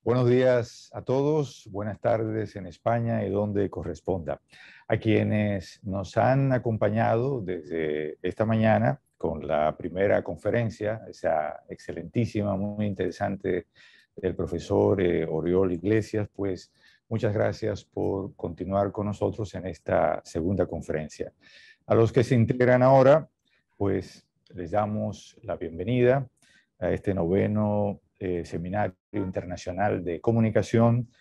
Buenos días a todos, buenas tardes en España y donde corresponda. A quienes nos han acompañado desde esta mañana con la primera conferencia, esa excelentísima, muy interesante del profesor Oriol Iglesias, pues muchas gracias por continuar con nosotros en esta segunda conferencia. A los que se integran ahora, pues les damos la bienvenida a este noveno Seminario Internacional de Comunicación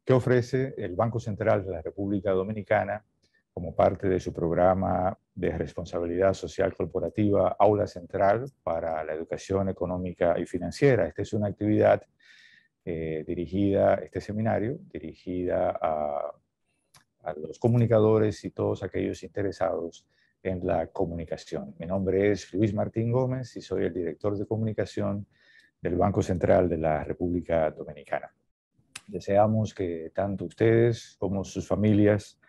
que ofrece el Banco Central de la República Dominicana como parte de su programa de responsabilidad social corporativa Aula Central para la Educación Económica y Financiera. Esta es una actividad dirigida, este seminario, dirigida a los comunicadores y todos aquellos interesados en la comunicación. Mi nombre es Luis Martín Gómez y soy el director de comunicación del Banco Central de la República Dominicana. Deseamos que tanto ustedes como sus familias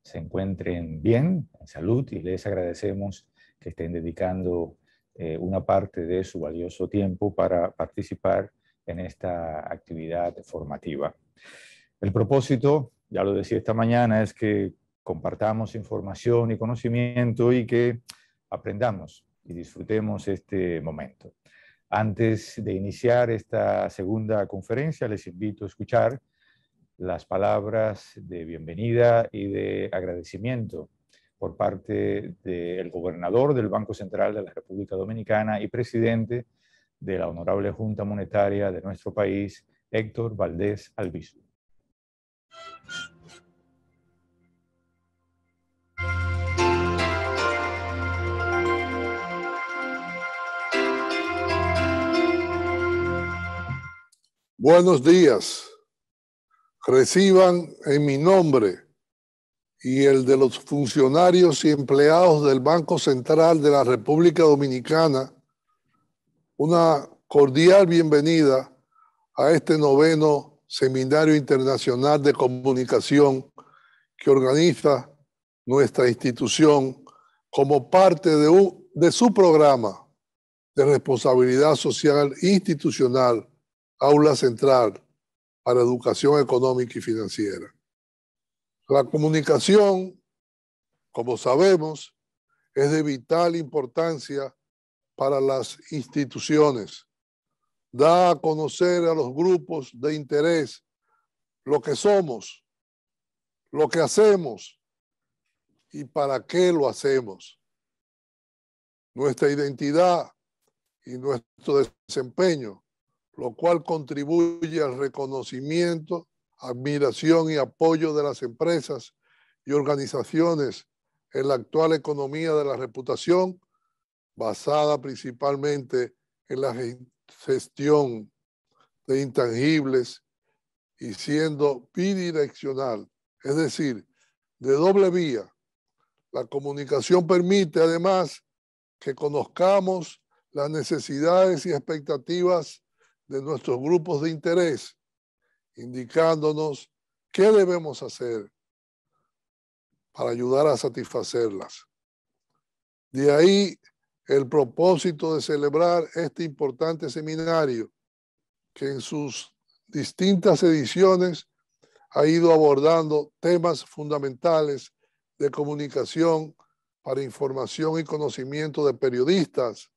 se encuentren bien, en salud, y les agradecemos que estén dedicando una parte de su valioso tiempo para participar en esta actividad formativa. El propósito, ya lo decía esta mañana, es que compartamos información y conocimiento y que aprendamos y disfrutemos este momento. Antes de iniciar esta segunda conferencia, les invito a escuchar las palabras de bienvenida y de agradecimiento por parte del gobernador del Banco Central de la República Dominicana y presidente de la Honorable Junta Monetaria de nuestro país, Héctor Valdés Albizu. Buenos días. Reciban en mi nombre y el de los funcionarios y empleados del Banco Central de la República Dominicana una cordial bienvenida a este noveno Seminario Internacional de Comunicación que organiza nuestra institución como parte de su programa de responsabilidad social institucional Aula Central para Educación Económica y Financiera. La comunicación, como sabemos, es de vital importancia para las instituciones. Da a conocer a los grupos de interés lo que somos, lo que hacemos y para qué lo hacemos. Nuestra identidad y nuestro desempeño, lo cual contribuye al reconocimiento, admiración y apoyo de las empresas y organizaciones en la actual economía de la reputación, basada principalmente en la gestión de intangibles y siendo bidireccional, es decir, de doble vía. La comunicación permite además que conozcamos las necesidades y expectativas de nuestros grupos de interés, indicándonos qué debemos hacer para ayudar a satisfacerlas. De ahí el propósito de celebrar este importante seminario que en sus distintas ediciones ha ido abordando temas fundamentales de comunicación para información y conocimiento de periodistas,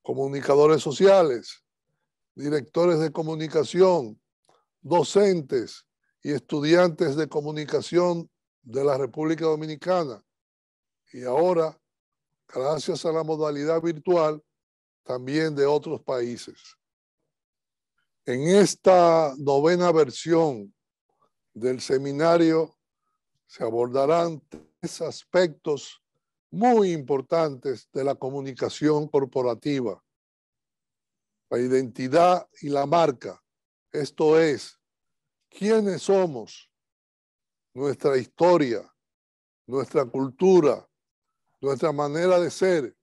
comunicadores sociales, directores de comunicación, docentes y estudiantes de comunicación de la República Dominicana. Y ahora, gracias a la modalidad virtual, también de otros países. En esta novena versión del seminario se abordarán tres aspectos muy importantes de la comunicación corporativa: la identidad y la marca, esto es, quiénes somos, nuestra historia, nuestra cultura, nuestra manera de ser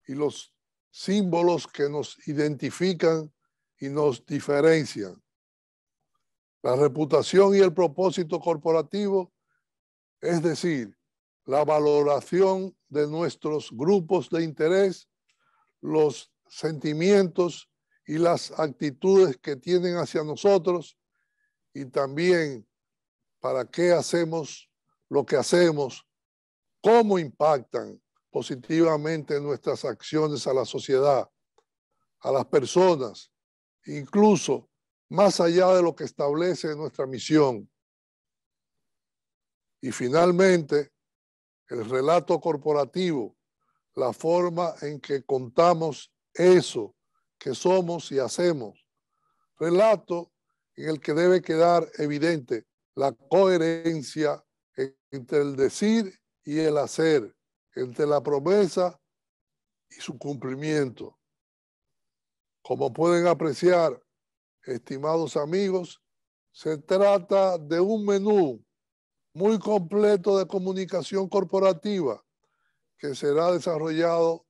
y los símbolos que nos identifican y nos diferencian. La reputación y el propósito corporativo, es decir, la valoración de nuestros grupos de interés, los sentimientos y las actitudes que tienen hacia nosotros, y también para qué hacemos lo que hacemos, cómo impactan positivamente nuestras acciones a la sociedad, a las personas, incluso más allá de lo que establece nuestra misión. Y finalmente, el relato corporativo, la forma en que contamos eso que somos y hacemos. Relato en el que debe quedar evidente la coherencia entre el decir y el hacer, entre la promesa y su cumplimiento. Como pueden apreciar, estimados amigos, se trata de un menú muy completo de comunicación corporativa que será desarrollado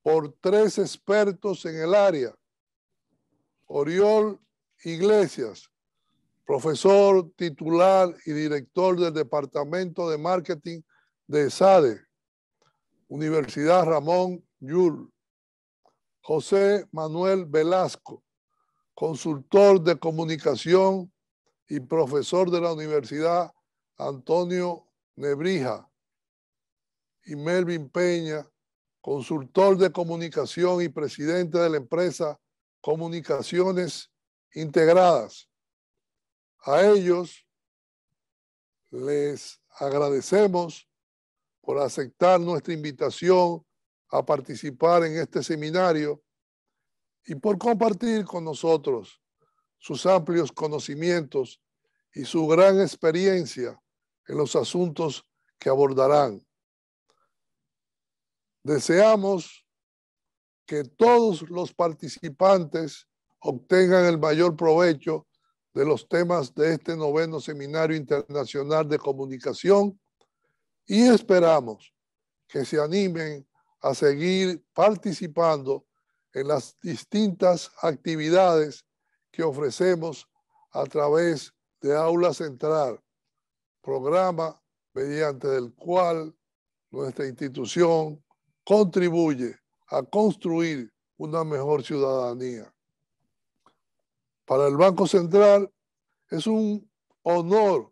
por 3 expertos en el área. Oriol Iglesias, profesor titular y director del Departamento de Marketing de SADE, Universidad Ramón Llull. José Manuel Velasco, consultor de comunicación y profesor de la Universidad Antonio Nebrija. Y Melvin Peña, consultor de comunicación y presidente de la empresa Comunicaciones Integradas. A ellos les agradecemos por aceptar nuestra invitación a participar en este seminario y por compartir con nosotros sus amplios conocimientos y su gran experiencia en los asuntos que abordarán. Deseamos que todos los participantes obtengan el mayor provecho de los temas de este 9º Seminario Internacional de Comunicación y esperamos que se animen a seguir participando en las distintas actividades que ofrecemos a través de Aula Central, programa mediante el cual nuestra institución contribuye a construir una mejor ciudadanía. Para el Banco Central es un honor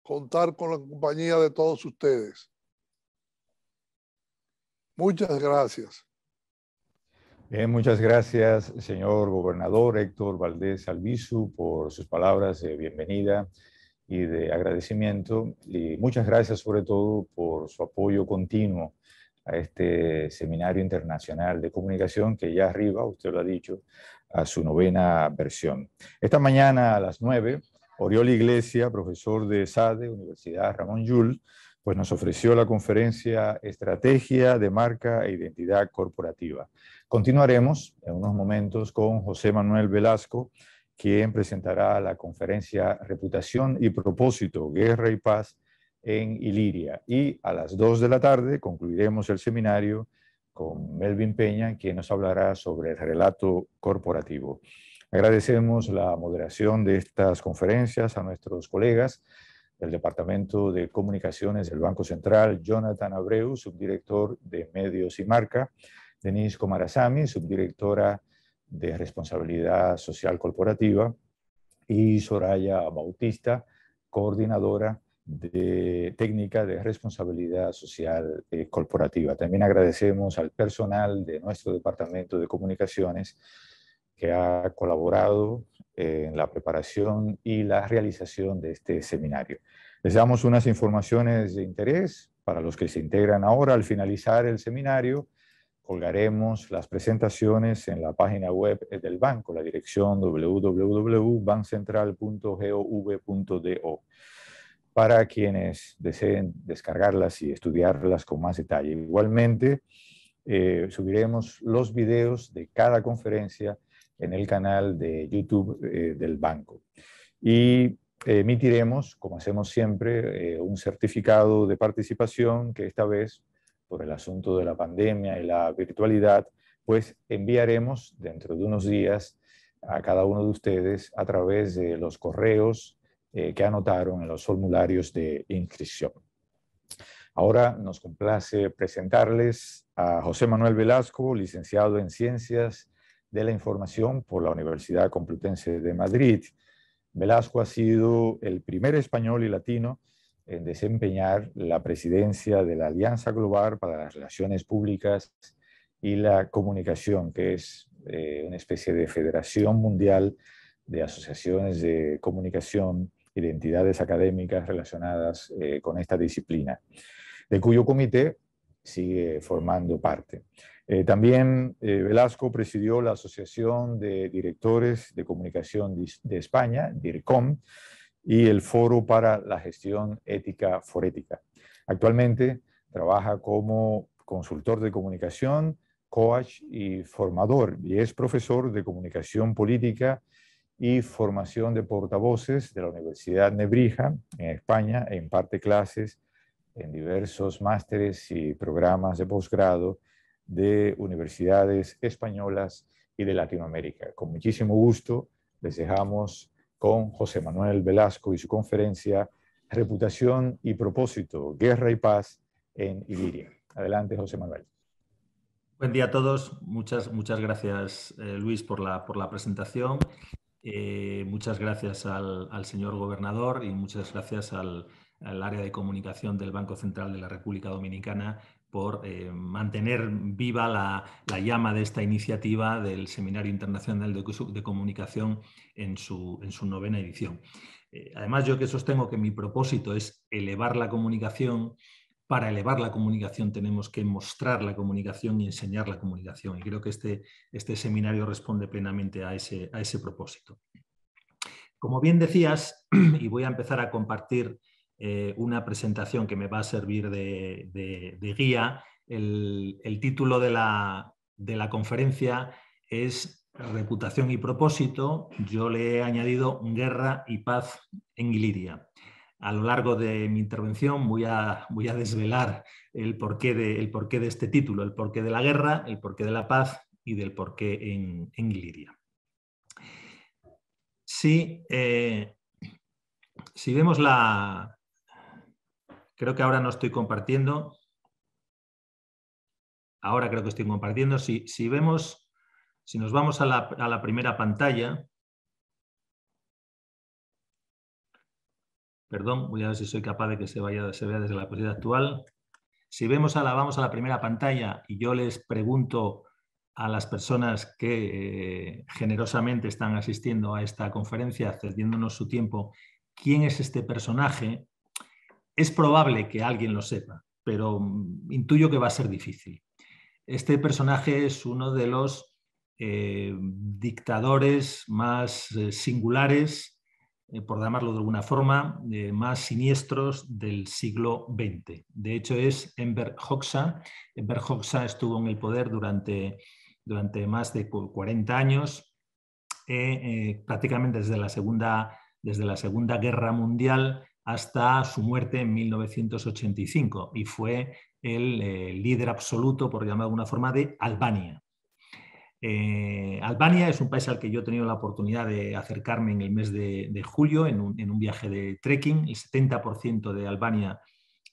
contar con la compañía de todos ustedes. Muchas gracias. Bien, muchas gracias, señor gobernador Héctor Valdés Albizu, por sus palabras de bienvenida y de agradecimiento. Y muchas gracias sobre todo por su apoyo continuo a este Seminario Internacional de Comunicación que ya arriba, usted lo ha dicho, a su 9ª versión. Esta mañana a las 9, Oriol Iglesias, profesor de SADE, Universidad Ramón Llull, pues nos ofreció la conferencia Estrategia de Marca e Identidad Corporativa. Continuaremos en unos momentos con José Manuel Velasco, quien presentará la conferencia Reputación y Propósito, Guerra y Paz en Iliria. Y a las 2 de la tarde concluiremos el seminario con Melvin Peña, quien nos hablará sobre el relato corporativo. Agradecemos la moderación de estas conferencias a nuestros colegas del Departamento de Comunicaciones del Banco Central, Jonathan Abreu, subdirector de Medios y Marca, Denise Comarazami, subdirectora de Responsabilidad Social Corporativa, y Soraya Bautista, coordinadora de técnica de responsabilidad social corporativa. También agradecemos al personal de nuestro Departamento de Comunicaciones que ha colaborado en la preparación y la realización de este seminario. Les damos unas informaciones de interés para los que se integran ahora. Al finalizar el seminario, colgaremos las presentaciones en la página web del banco, la dirección www.bancentral.gov.do, para quienes deseen descargarlas y estudiarlas con más detalle. Igualmente, subiremos los videos de cada conferencia en el canal de YouTube del banco. Y emitiremos, como hacemos siempre, un certificado de participación que esta vez, por el asunto de la pandemia y la virtualidad, pues enviaremos dentro de unos días a cada uno de ustedes a través de los correos que anotaron en los formularios de inscripción. Ahora nos complace presentarles a José Manuel Velasco, licenciado en Ciencias de la Información por la Universidad Complutense de Madrid. Velasco ha sido el primer español y latino en desempeñar la presidencia de la Alianza Global para las Relaciones Públicas y la Comunicación, que es una especie de federación mundial de asociaciones de comunicación y de entidades académicas relacionadas con esta disciplina, de cuyo comité sigue formando parte. También Velasco presidió la Asociación de Directores de Comunicación de España, DIRCOM, y el Foro para la Gestión Ética Forética. Actualmente trabaja como consultor de comunicación, coach y formador, y es profesor de comunicación política y formación de portavoces de la Universidad Nebrija en España e imparte clases en diversos másteres y programas de posgrado de universidades españolas y de Latinoamérica. Con muchísimo gusto les dejamos con José Manuel Velasco y su conferencia Reputación y Propósito, Guerra y Paz en Iliria. Adelante, José Manuel. Buen día a todos. Muchas gracias, Luis, por la presentación. Muchas gracias al señor gobernador y muchas gracias al área de comunicación del Banco Central de la República Dominicana por mantener viva la llama de esta iniciativa del Seminario Internacional de Comunicación en su 9ª edición. Además, yo que sostengo que mi propósito es elevar la comunicación. Para elevar la comunicación tenemos que mostrar la comunicación y enseñar la comunicación. Y creo que este seminario responde plenamente a ese propósito. Como bien decías, y voy a empezar a compartir una presentación que me va a servir de guía, el título de la conferencia es Reputación y Propósito. Yo le he añadido Guerra y Paz en Iliria. A lo largo de mi intervención voy a desvelar el porqué de este título, el porqué de la guerra, el porqué de la paz y del porqué en Iliria. Si vemos creo que ahora no estoy compartiendo. Ahora creo que estoy compartiendo. Si nos vamos a la primera pantalla. Perdón, voy a ver si soy capaz de que se vea desde la posición actual. Si vamos a la primera pantalla y yo les pregunto a las personas que generosamente están asistiendo a esta conferencia, cediéndonos su tiempo, quién es este personaje, es probable que alguien lo sepa, pero intuyo que va a ser difícil. Este personaje es uno de los dictadores más singulares, por llamarlo de alguna forma, más siniestros del siglo XX. De hecho, es Enver Hoxha. Enver Hoxha estuvo en el poder durante más de 40 años, prácticamente desde la Segunda Guerra Mundial hasta su muerte en 1985, y fue el líder absoluto, por llamarlo de alguna forma, de Albania. Albania es un país al que yo he tenido la oportunidad de acercarme en el mes de julio en un viaje de trekking. El 70% de Albania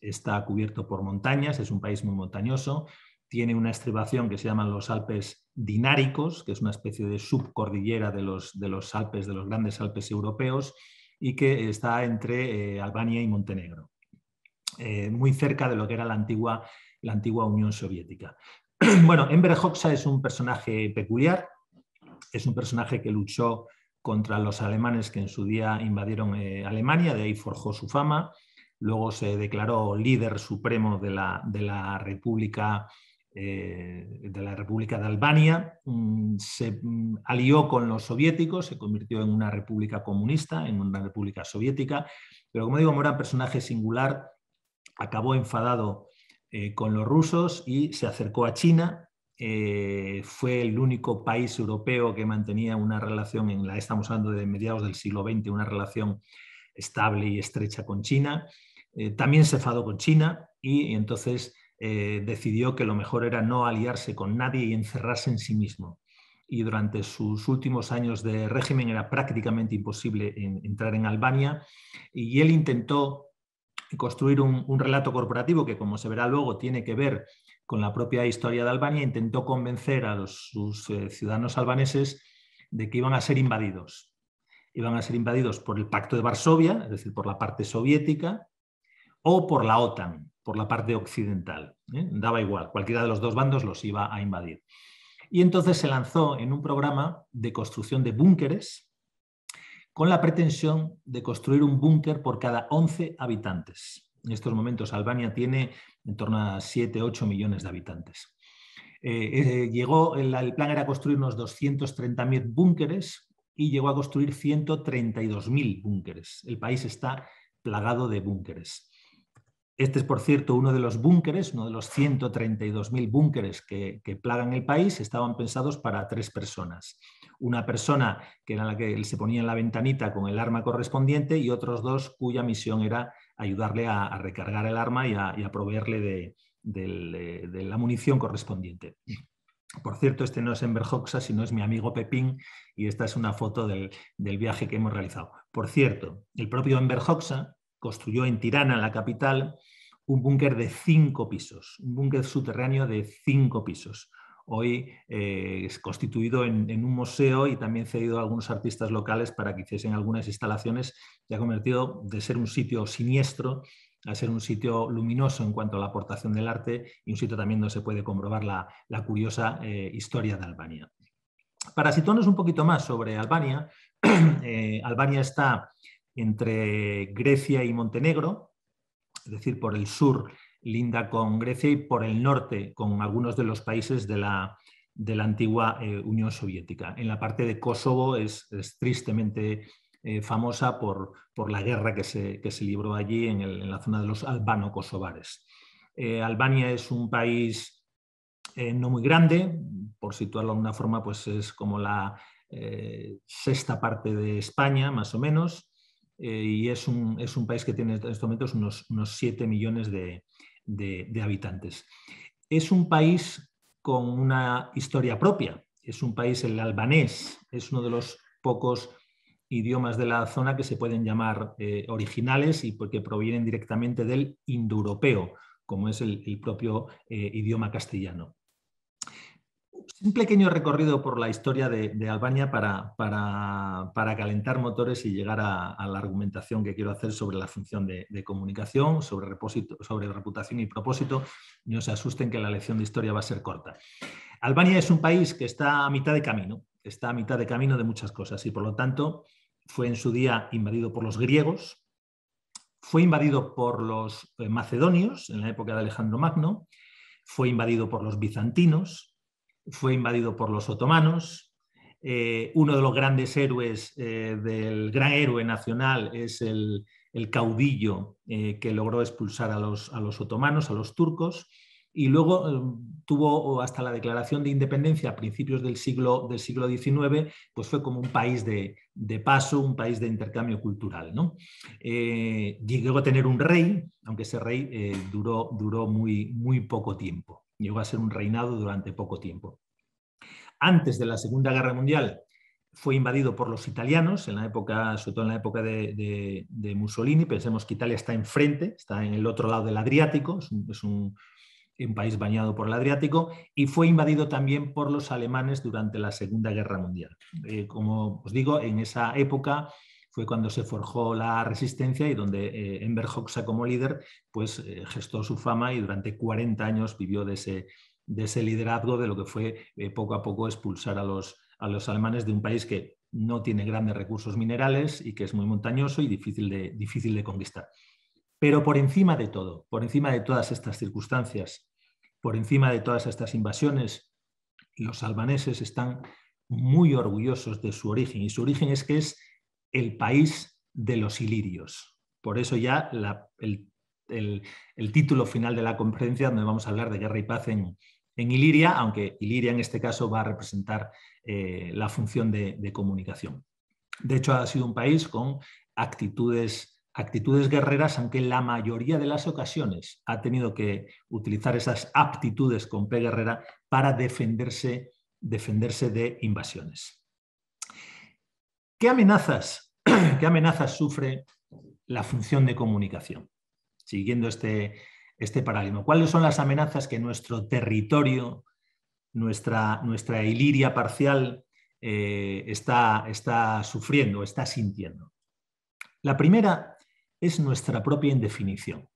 está cubierto por montañas, es un país muy montañoso. Tiene una estribación que se llaman los Alpes Dináricos, que es una especie de subcordillera de los Alpes, de los grandes Alpes europeos, y que está entre Albania y Montenegro, muy cerca de lo que era la antigua Unión Soviética. Bueno, Enver Hoxha es un personaje peculiar, es un personaje que luchó contra los alemanes que en su día invadieron Alemania, de ahí forjó su fama. Luego se declaró líder supremo de la República de Albania, se alió con los soviéticos, se convirtió en una república comunista, en una república soviética, pero como digo, como era un personaje singular, acabó enfadado con los rusos y se acercó a China. Fue el único país europeo que mantenía una relación, estamos hablando de mediados del siglo XX, una relación estable y estrecha con China. También se enfadó con China y entonces decidió que lo mejor era no aliarse con nadie y encerrarse en sí mismo. Y durante sus últimos años de régimen era prácticamente imposible entrar en Albania, y él intentó construir un relato corporativo que, como se verá luego, tiene que ver con la propia historia de Albania, intentó convencer a sus ciudadanos albaneses de que iban a ser invadidos. Iban a ser invadidos por el Pacto de Varsovia, es decir, por la parte soviética, o por la OTAN, por la parte occidental. Daba igual, cualquiera de los dos bandos los iba a invadir. Y entonces se lanzó en un programa de construcción de búnkeres con la pretensión de construir un búnker por cada 11 habitantes. En estos momentos Albania tiene en torno a 7-8 millones de habitantes. El plan era construir unos 230.000 búnkeres y llegó a construir 132.000 búnkeres. El país está plagado de búnkeres. Este es, por cierto, uno de los búnkeres, uno de los 132.000 búnkeres que plagan el país, estaban pensados para 3 personas. Una persona que era la que se ponía en la ventanita con el arma correspondiente y otros 2 cuya misión era ayudarle a recargar el arma y a proveerle de la munición correspondiente. Por cierto, este no es Enver Hoxha, sino es mi amigo Pepín, y esta es una foto del viaje que hemos realizado. Por cierto, el propio Enver Hoxha construyó en Tirana, la capital, un búnker de 5 pisos, un búnker subterráneo de 5 pisos. Hoy es constituido en un museo y también cedido a algunos artistas locales para que hiciesen algunas instalaciones, y ha convertido de ser un sitio siniestro a ser un sitio luminoso en cuanto a la aportación del arte y un sitio también donde se puede comprobar la curiosa historia de Albania. Para situarnos un poquito más sobre Albania, Albania está entre Grecia y Montenegro, es decir, por el sur linda con Grecia y por el norte con algunos de los países de la antigua Unión Soviética. En la parte de Kosovo es tristemente famosa por la guerra que se libró allí en la zona de los albano-kosovares. Albania es un país no muy grande, por situarlo de una forma, pues es como la 6ª parte de España, más o menos, y es un país que tiene en estos momentos unos 7 millones de habitantes. Es un país con una historia propia, es un país, el albanés, es uno de los pocos idiomas de la zona que se pueden llamar originales y porque provienen directamente del indoeuropeo, como es el propio idioma castellano. Un pequeño recorrido por la historia de Albania para calentar motores y llegar a la argumentación que quiero hacer sobre la función de comunicación, sobre reputación y propósito. No se asusten que la lección de historia va a ser corta. Albania es un país que está a mitad de camino, de muchas cosas y por lo tanto fue en su día invadido por los griegos, fue invadido por los macedonios en la época de Alejandro Magno, fue invadido por los bizantinos, fue invadido por los otomanos. Uno de los grandes héroes del gran héroe nacional es el caudillo que logró expulsar a los otomanos, a los turcos, y luego tuvo hasta la declaración de independencia a principios del siglo XIX, pues fue como un país de paso, un país de intercambio cultural, ¿no? Llegó a tener un rey, aunque ese rey duró muy poco tiempo. Llegó a ser un reinado durante poco tiempo. Antes de la Segunda Guerra Mundial fue invadido por los italianos, sobre todo en la época de Mussolini. Pensemos que Italia está enfrente, está en el otro lado del Adriático, es un país bañado por el Adriático, y fue invadido también por los alemanes durante la Segunda Guerra Mundial. Como os digo, en esa época fue cuando se forjó la resistencia y donde Enver Hoxha como líder pues, gestó su fama y durante 40 años vivió de ese liderazgo de lo que fue poco a poco expulsar a los alemanes de un país que no tiene grandes recursos minerales y que es muy montañoso y difícil de conquistar. Pero por encima de todo, por encima de todas estas circunstancias, por encima de todas estas invasiones, los albaneses están muy orgullosos de su origen, y su origen es que es el país de los ilirios. Por eso ya el título final de la conferencia, donde vamos a hablar de guerra y paz en Iliria, aunque Iliria en este caso va a representar la función de comunicación. De hecho, ha sido un país con actitudes guerreras, aunque en la mayoría de las ocasiones ha tenido que utilizar esas aptitudes con P guerrera para defenderse de invasiones. ¿Qué amenazas sufre la función de comunicación? Siguiendo este este paralelismo. ¿Cuáles son las amenazas que nuestro territorio, nuestra Iliria parcial está sufriendo, está sintiendo? La primera es nuestra propia indefinición.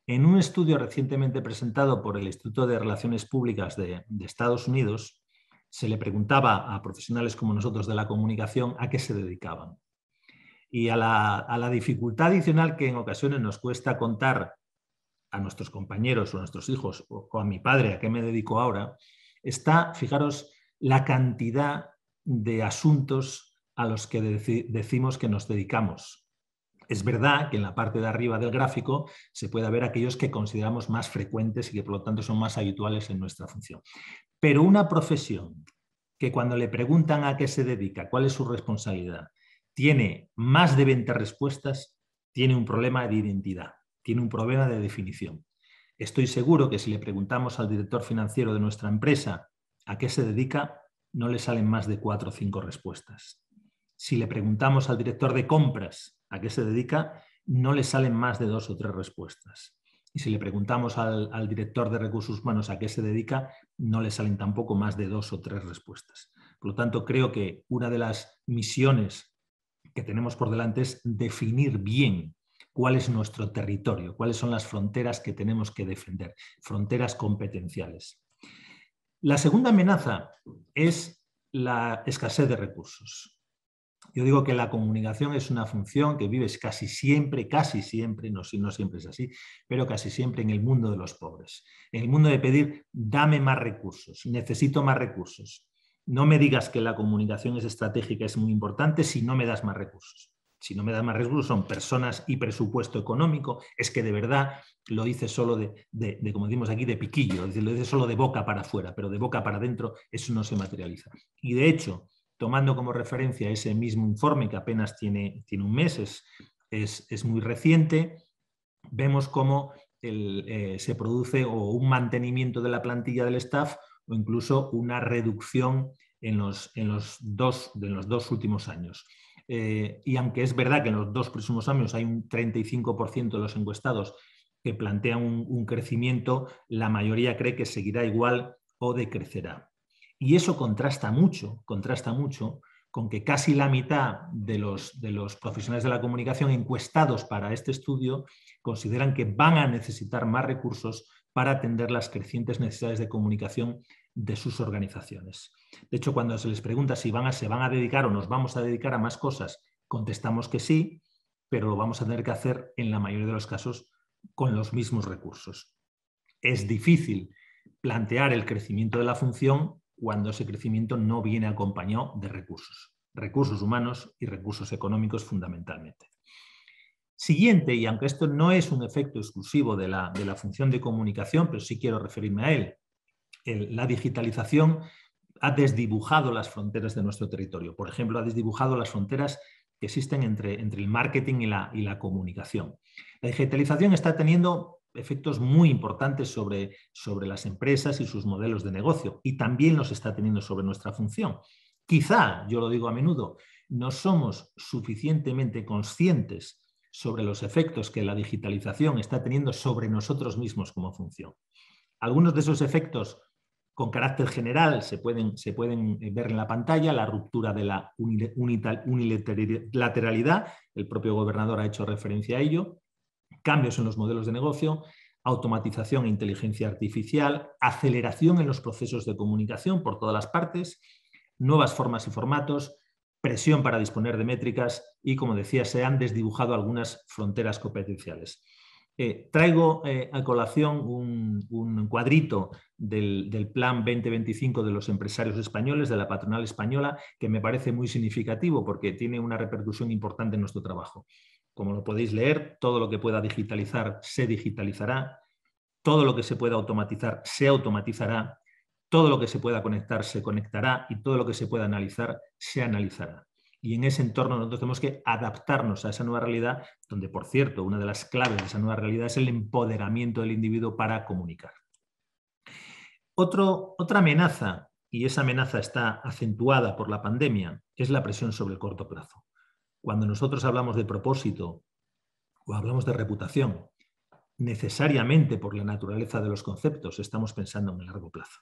En un estudio recientemente presentado por el Instituto de Relaciones Públicas de Estados Unidos, se le preguntaba a profesionales como nosotros de la comunicación a qué se dedicaban. Y a la dificultad adicional que en ocasiones nos cuesta contar a nuestros compañeros o a nuestros hijos o a mi padre a qué me dedico ahora, está, fijaros, la cantidad de asuntos a los que decimos que nos dedicamos. Es verdad que en la parte de arriba del gráfico se puede ver aquellos que consideramos más frecuentes y que por lo tanto son más habituales en nuestra función. Pero una profesión que cuando le preguntan a qué se dedica, cuál es su responsabilidad, tiene más de 20 respuestas, tiene un problema de identidad, tiene un problema de definición. Estoy seguro que si le preguntamos al director financiero de nuestra empresa a qué se dedica, no le salen más de 4 o 5 respuestas. Si le preguntamos al director de compras a qué se dedica, no le salen más de 2 o 3 respuestas. Y si le preguntamos al director de recursos humanos a qué se dedica, no le salen tampoco más de 2 o 3 respuestas. Por lo tanto, creo que una de las misiones que tenemos por delante es definir bien cuál es nuestro territorio, cuáles son las fronteras que tenemos que defender, fronteras competenciales. La segunda amenaza es la escasez de recursos. Yo digo que la comunicación es una función que vive casi siempre, no siempre es así, pero casi siempre en el mundo de los pobres. En el mundo de pedir, dame más recursos, necesito más recursos. No me digas que la comunicación es estratégica, es muy importante si no me das más recursos. Si no me das más recursos son personas y presupuesto económico, es que de verdad lo dices solo como decimos aquí, de piquillo, es decir, lo dices solo de boca para afuera, pero de boca para adentro eso no se materializa. Y de hecho, tomando como referencia ese mismo informe que apenas tiene un mes, es muy reciente, vemos cómo se produce o un mantenimiento de la plantilla del staff o incluso una reducción en los dos últimos años. Y aunque es verdad que en los 2 próximos años hay un 35% de los encuestados que plantean un crecimiento, la mayoría cree que seguirá igual o decrecerá. Y eso contrasta mucho con que casi la mitad de los profesionales de la comunicación encuestados para este estudio consideran que van a necesitar más recursos para atender las crecientes necesidades de comunicación de sus organizaciones. De hecho, cuando se les pregunta si se van a dedicar o nos vamos a dedicar a más cosas, contestamos que sí, pero lo vamos a tener que hacer en la mayoría de los casos con los mismos recursos. Es difícil plantear el crecimiento de la función cuando ese crecimiento no viene acompañado de recursos humanos y recursos económicos fundamentalmente. Siguiente, y aunque esto no es un efecto exclusivo de la función de comunicación, pero sí quiero referirme a él, la digitalización ha desdibujado las fronteras de nuestro territorio. Por ejemplo, ha desdibujado las fronteras que existen entre el marketing y la comunicación. La digitalización está teniendo efectos muy importantes sobre las empresas y sus modelos de negocio y también los está teniendo sobre nuestra función. Quizá, yo lo digo a menudo, no somos suficientemente conscientes sobre los efectos que la digitalización está teniendo sobre nosotros mismos como función. Algunos de esos efectos con carácter general se pueden ver en la pantalla, la ruptura de la unilateralidad, el propio gobernador ha hecho referencia a ello, cambios en los modelos de negocio, automatización e inteligencia artificial, aceleración en los procesos de comunicación por todas las partes, nuevas formas y formatos, presión para disponer de métricas y, como decía, se han desdibujado algunas fronteras competenciales. Traigo a colación un cuadrito del Plan 2025 de los empresarios españoles, de la patronal española, que me parece muy significativo porque tiene una repercusión importante en nuestro trabajo. Como lo podéis leer, todo lo que pueda digitalizar se digitalizará, todo lo que se pueda automatizar se automatizará, todo lo que se pueda conectar se conectará y todo lo que se pueda analizar se analizará. Y en ese entorno nosotros tenemos que adaptarnos a esa nueva realidad, donde, por cierto, una de las claves de esa nueva realidad es el empoderamiento del individuo para comunicar. Otra amenaza, y esa amenaza está acentuada por la pandemia, es la presión sobre el corto plazo. Cuando nosotros hablamos de propósito o hablamos de reputación, necesariamente por la naturaleza de los conceptos estamos pensando en el largo plazo.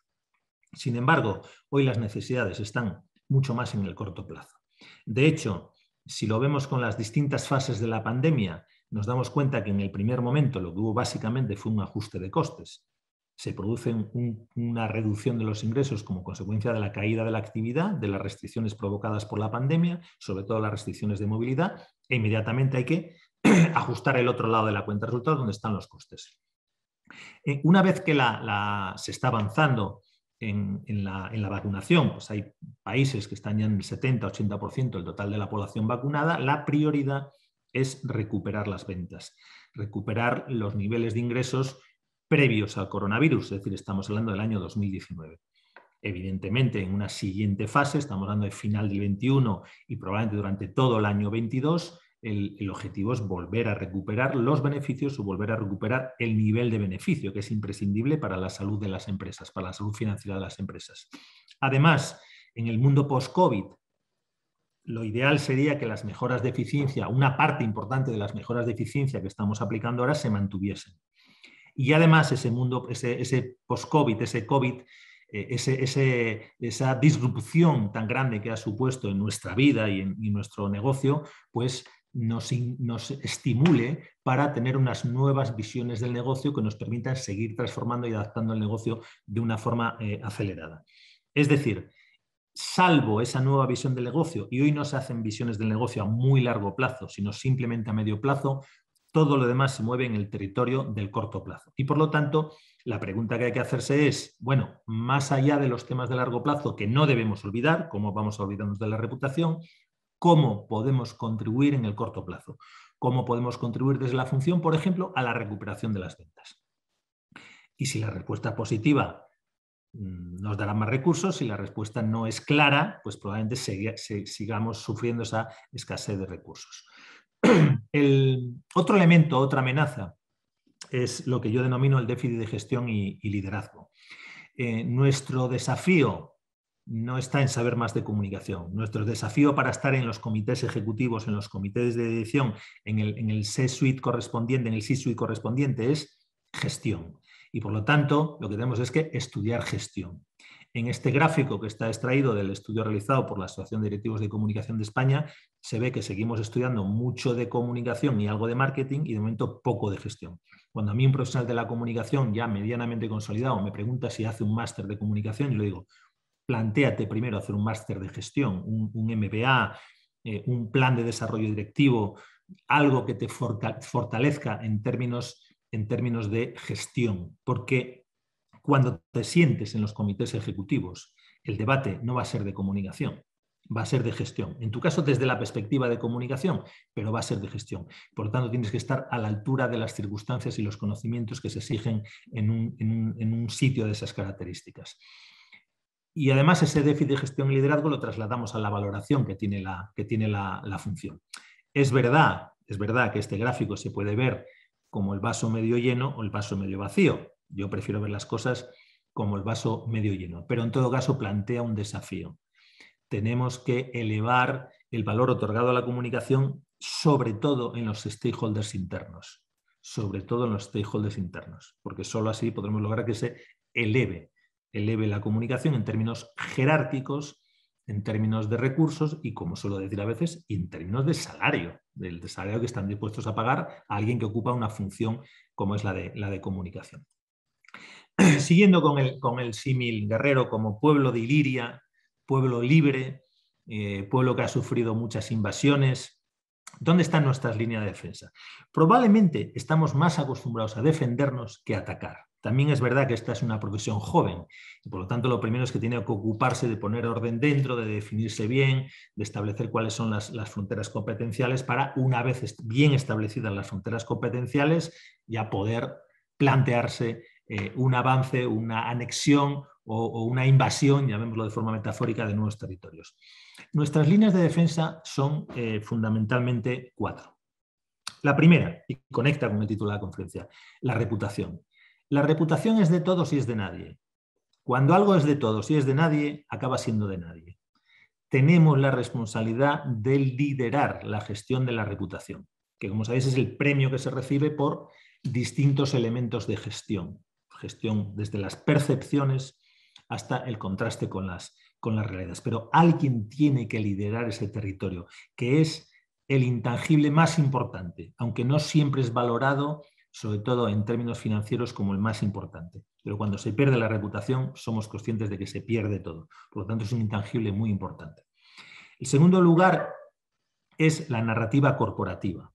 Sin embargo, hoy las necesidades están mucho más en el corto plazo. De hecho, si lo vemos con las distintas fases de la pandemia, nos damos cuenta que en el primer momento lo que hubo básicamente fue un ajuste de costes. Se produce una reducción de los ingresos como consecuencia de la caída de la actividad, de las restricciones provocadas por la pandemia, sobre todo las restricciones de movilidad, e inmediatamente hay que ajustar el otro lado de la cuenta de resultados donde están los costes. Una vez que se está avanzando en la vacunación, pues hay países que están ya en el 70-80% del total de la población vacunada, la prioridad es recuperar las ventas, recuperar los niveles de ingresos previos al coronavirus, es decir, estamos hablando del año 2019. Evidentemente, en una siguiente fase, estamos hablando de final del 21 y probablemente durante todo el año 22, el objetivo es volver a recuperar los beneficios o volver a recuperar el nivel de beneficio que es imprescindible para la salud de las empresas, para la salud financiera de las empresas. Además, en el mundo post-COVID, lo ideal sería que las mejoras de eficiencia, una parte importante de las mejoras de eficiencia que estamos aplicando ahora se mantuviesen. Y además ese mundo, ese post-COVID, ese COVID, esa disrupción tan grande que ha supuesto en nuestra vida y en nuestro negocio, pues nos estimule para tener unas nuevas visiones del negocio que nos permitan seguir transformando y adaptando el negocio de una forma acelerada. Es decir, salvo esa nueva visión del negocio, y hoy no se hacen visiones del negocio a muy largo plazo, sino simplemente a medio plazo, todo lo demás se mueve en el territorio del corto plazo. Y por lo tanto, la pregunta que hay que hacerse es, bueno, más allá de los temas de largo plazo que no debemos olvidar, cómo vamos a olvidarnos de la reputación, ¿cómo podemos contribuir en el corto plazo? ¿Cómo podemos contribuir desde la función, por ejemplo, a la recuperación de las ventas? Y si la respuesta es positiva, nos dará más recursos. Si la respuesta no es clara, pues probablemente sigamos sufriendo esa escasez de recursos. El otro elemento, otra amenaza, es lo que yo denomino el déficit de gestión y liderazgo. Nuestro desafío no está en saber más de comunicación. Nuestro desafío para estar en los comités ejecutivos, en los comités de dirección, en el C-suite correspondiente es gestión. Y por lo tanto, lo que tenemos es que estudiar gestión. En este gráfico que está extraído del estudio realizado por la Asociación de Directivos de Comunicación de España, se ve que seguimos estudiando mucho de comunicación y algo de marketing y de momento poco de gestión. Cuando a mí un profesional de la comunicación ya medianamente consolidado me pregunta si hace un máster de comunicación, yo le digo, plantéate primero hacer un máster de gestión, un MBA, un plan de desarrollo directivo, algo que te fortalezca en términos de gestión, porque cuando te sientes en los comités ejecutivos, el debate no va a ser de comunicación, va a ser de gestión. En tu caso, desde la perspectiva de comunicación, pero va a ser de gestión. Por lo tanto, tienes que estar a la altura de las circunstancias y los conocimientos que se exigen en un sitio de esas características. Y además ese déficit de gestión y liderazgo lo trasladamos a la valoración que tiene la función. Es verdad que este gráfico se puede ver como el vaso medio lleno o el vaso medio vacío. Yo prefiero ver las cosas como el vaso medio lleno, pero en todo caso plantea un desafío. Tenemos que elevar el valor otorgado a la comunicación, sobre todo en los stakeholders internos, porque solo así podremos lograr que se eleve la comunicación en términos jerárquicos, en términos de recursos y, como suelo decir a veces, en términos de salario, del salario que están dispuestos a pagar a alguien que ocupa una función como es la de comunicación. Siguiendo con el símil guerrero como pueblo de Iliria, pueblo libre, pueblo que ha sufrido muchas invasiones. ¿Dónde están nuestras líneas de defensa? Probablemente estamos más acostumbrados a defendernos que a atacar. También es verdad que esta es una profesión joven y por lo tanto lo primero es que tiene que ocuparse de poner orden dentro, de definirse bien, de establecer cuáles son las fronteras competenciales para, una vez bien establecidas las fronteras competenciales, ya poder plantearse un avance, una anexión o una invasión, llamémoslo de forma metafórica, de nuevos territorios. Nuestras líneas de defensa son fundamentalmente 4. La primera, y conecta con el título de la conferencia, la reputación. La reputación es de todos y es de nadie. Cuando algo es de todos y es de nadie, acaba siendo de nadie. Tenemos la responsabilidad de liderar la gestión de la reputación, que como sabéis es el premio que se recibe por distintos elementos de gestión. Gestión desde las percepciones hasta el contraste con las realidades. Pero alguien tiene que liderar ese territorio, que es el intangible más importante, aunque no siempre es valorado, sobre todo en términos financieros, como el más importante. Pero cuando se pierde la reputación, somos conscientes de que se pierde todo. Por lo tanto, es un intangible muy importante. El segundo lugar es la narrativa corporativa.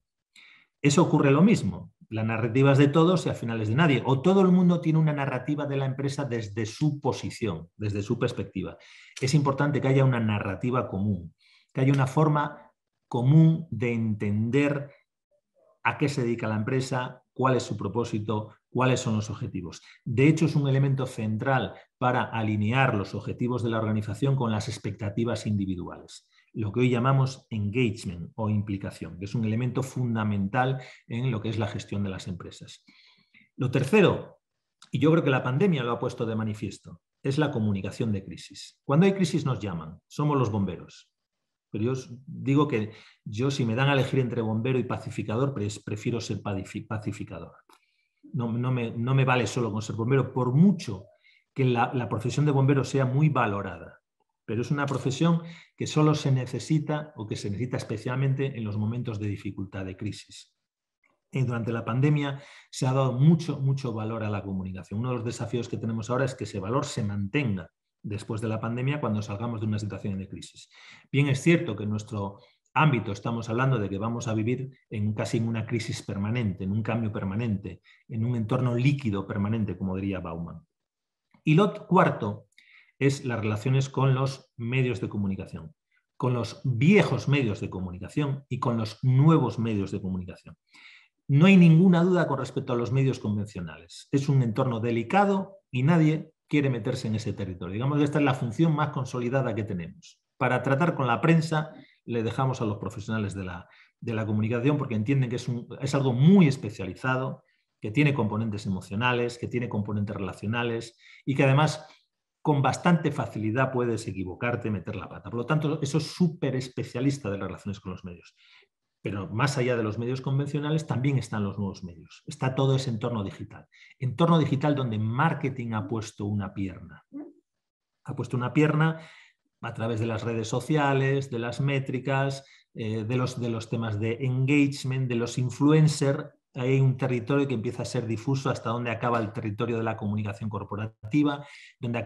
Eso ocurre lo mismo. La narrativa es de todos y al final es de nadie. O todo el mundo tiene una narrativa de la empresa desde su posición, desde su perspectiva. Es importante que haya una narrativa común, que haya una forma común de entender a qué se dedica la empresa, cuál es su propósito, cuáles son los objetivos. De hecho, es un elemento central para alinear los objetivos de la organización con las expectativas individuales, lo que hoy llamamos engagement o implicación, que es un elemento fundamental en lo que es la gestión de las empresas. Lo tercero, y yo creo que la pandemia lo ha puesto de manifiesto, es la comunicación de crisis. Cuando hay crisis nos llaman, somos los bomberos. Pero yo os digo que yo, si me dan a elegir entre bombero y pacificador, prefiero ser pacificador. No me vale solo con ser bombero, por mucho que la profesión de bombero sea muy valorada. Pero es una profesión que solo se necesita, o que se necesita especialmente en los momentos de dificultad, de crisis. Y durante la pandemia se ha dado mucho valor a la comunicación. Uno de los desafíos que tenemos ahora es que ese valor se mantenga después de la pandemia, cuando salgamos de una situación de crisis. Bien, es cierto que en nuestro ámbito estamos hablando de que vamos a vivir casi en una crisis permanente, en un cambio permanente, en un entorno líquido permanente, como diría Bauman. Y lo cuarto es las relaciones con los medios de comunicación, con los viejos medios de comunicación y con los nuevos medios de comunicación. No hay ninguna duda con respecto a los medios convencionales. Es un entorno delicado y nadie quiere meterse en ese territorio. Digamos que esta es la función más consolidada que tenemos. Para tratar con la prensa le dejamos a los profesionales de la comunicación, porque entienden que es algo muy especializado, que tiene componentes emocionales, que tiene componentes relacionales y que además con bastante facilidad puedes equivocarte, meter la pata. Por lo tanto, eso es súper especialista de las relaciones con los medios. Pero más allá de los medios convencionales también están los nuevos medios. Está todo ese entorno digital. Entorno digital donde marketing ha puesto una pierna. Ha puesto una pierna a través de las redes sociales, de las métricas, de los temas de engagement, de los influencers. Hay un territorio que empieza a ser difuso hasta donde acaba el territorio de la comunicación corporativa, donde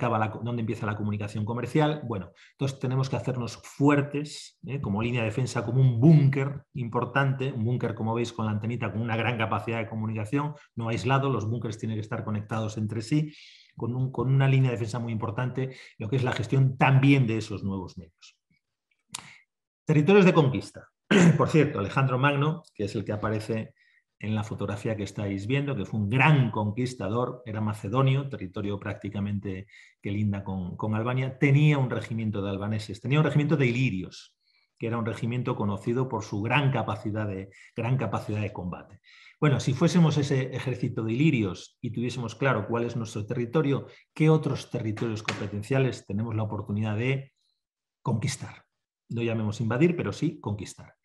empieza la comunicación comercial. Bueno, entonces tenemos que hacernos fuertes, como línea de defensa, como un búnker importante, un búnker, como veis, con la antenita, con una gran capacidad de comunicación, no aislado, los búnkers tienen que estar conectados entre sí, con una línea de defensa muy importante, lo que es la gestión también de esos nuevos medios. Territorios de conquista. Por cierto, Alejandro Magno, que es el que aparece en la fotografía que estáis viendo, que fue un gran conquistador, era macedonio, territorio prácticamente que linda con Albania, tenía un regimiento de albaneses, tenía un regimiento de ilirios, que era un regimiento conocido por su gran capacidad de combate. Bueno, si fuésemos ese ejército de ilirios y tuviésemos claro cuál es nuestro territorio, ¿qué otros territorios competenciales tenemos la oportunidad de conquistar? No llamemos invadir, pero sí conquistar.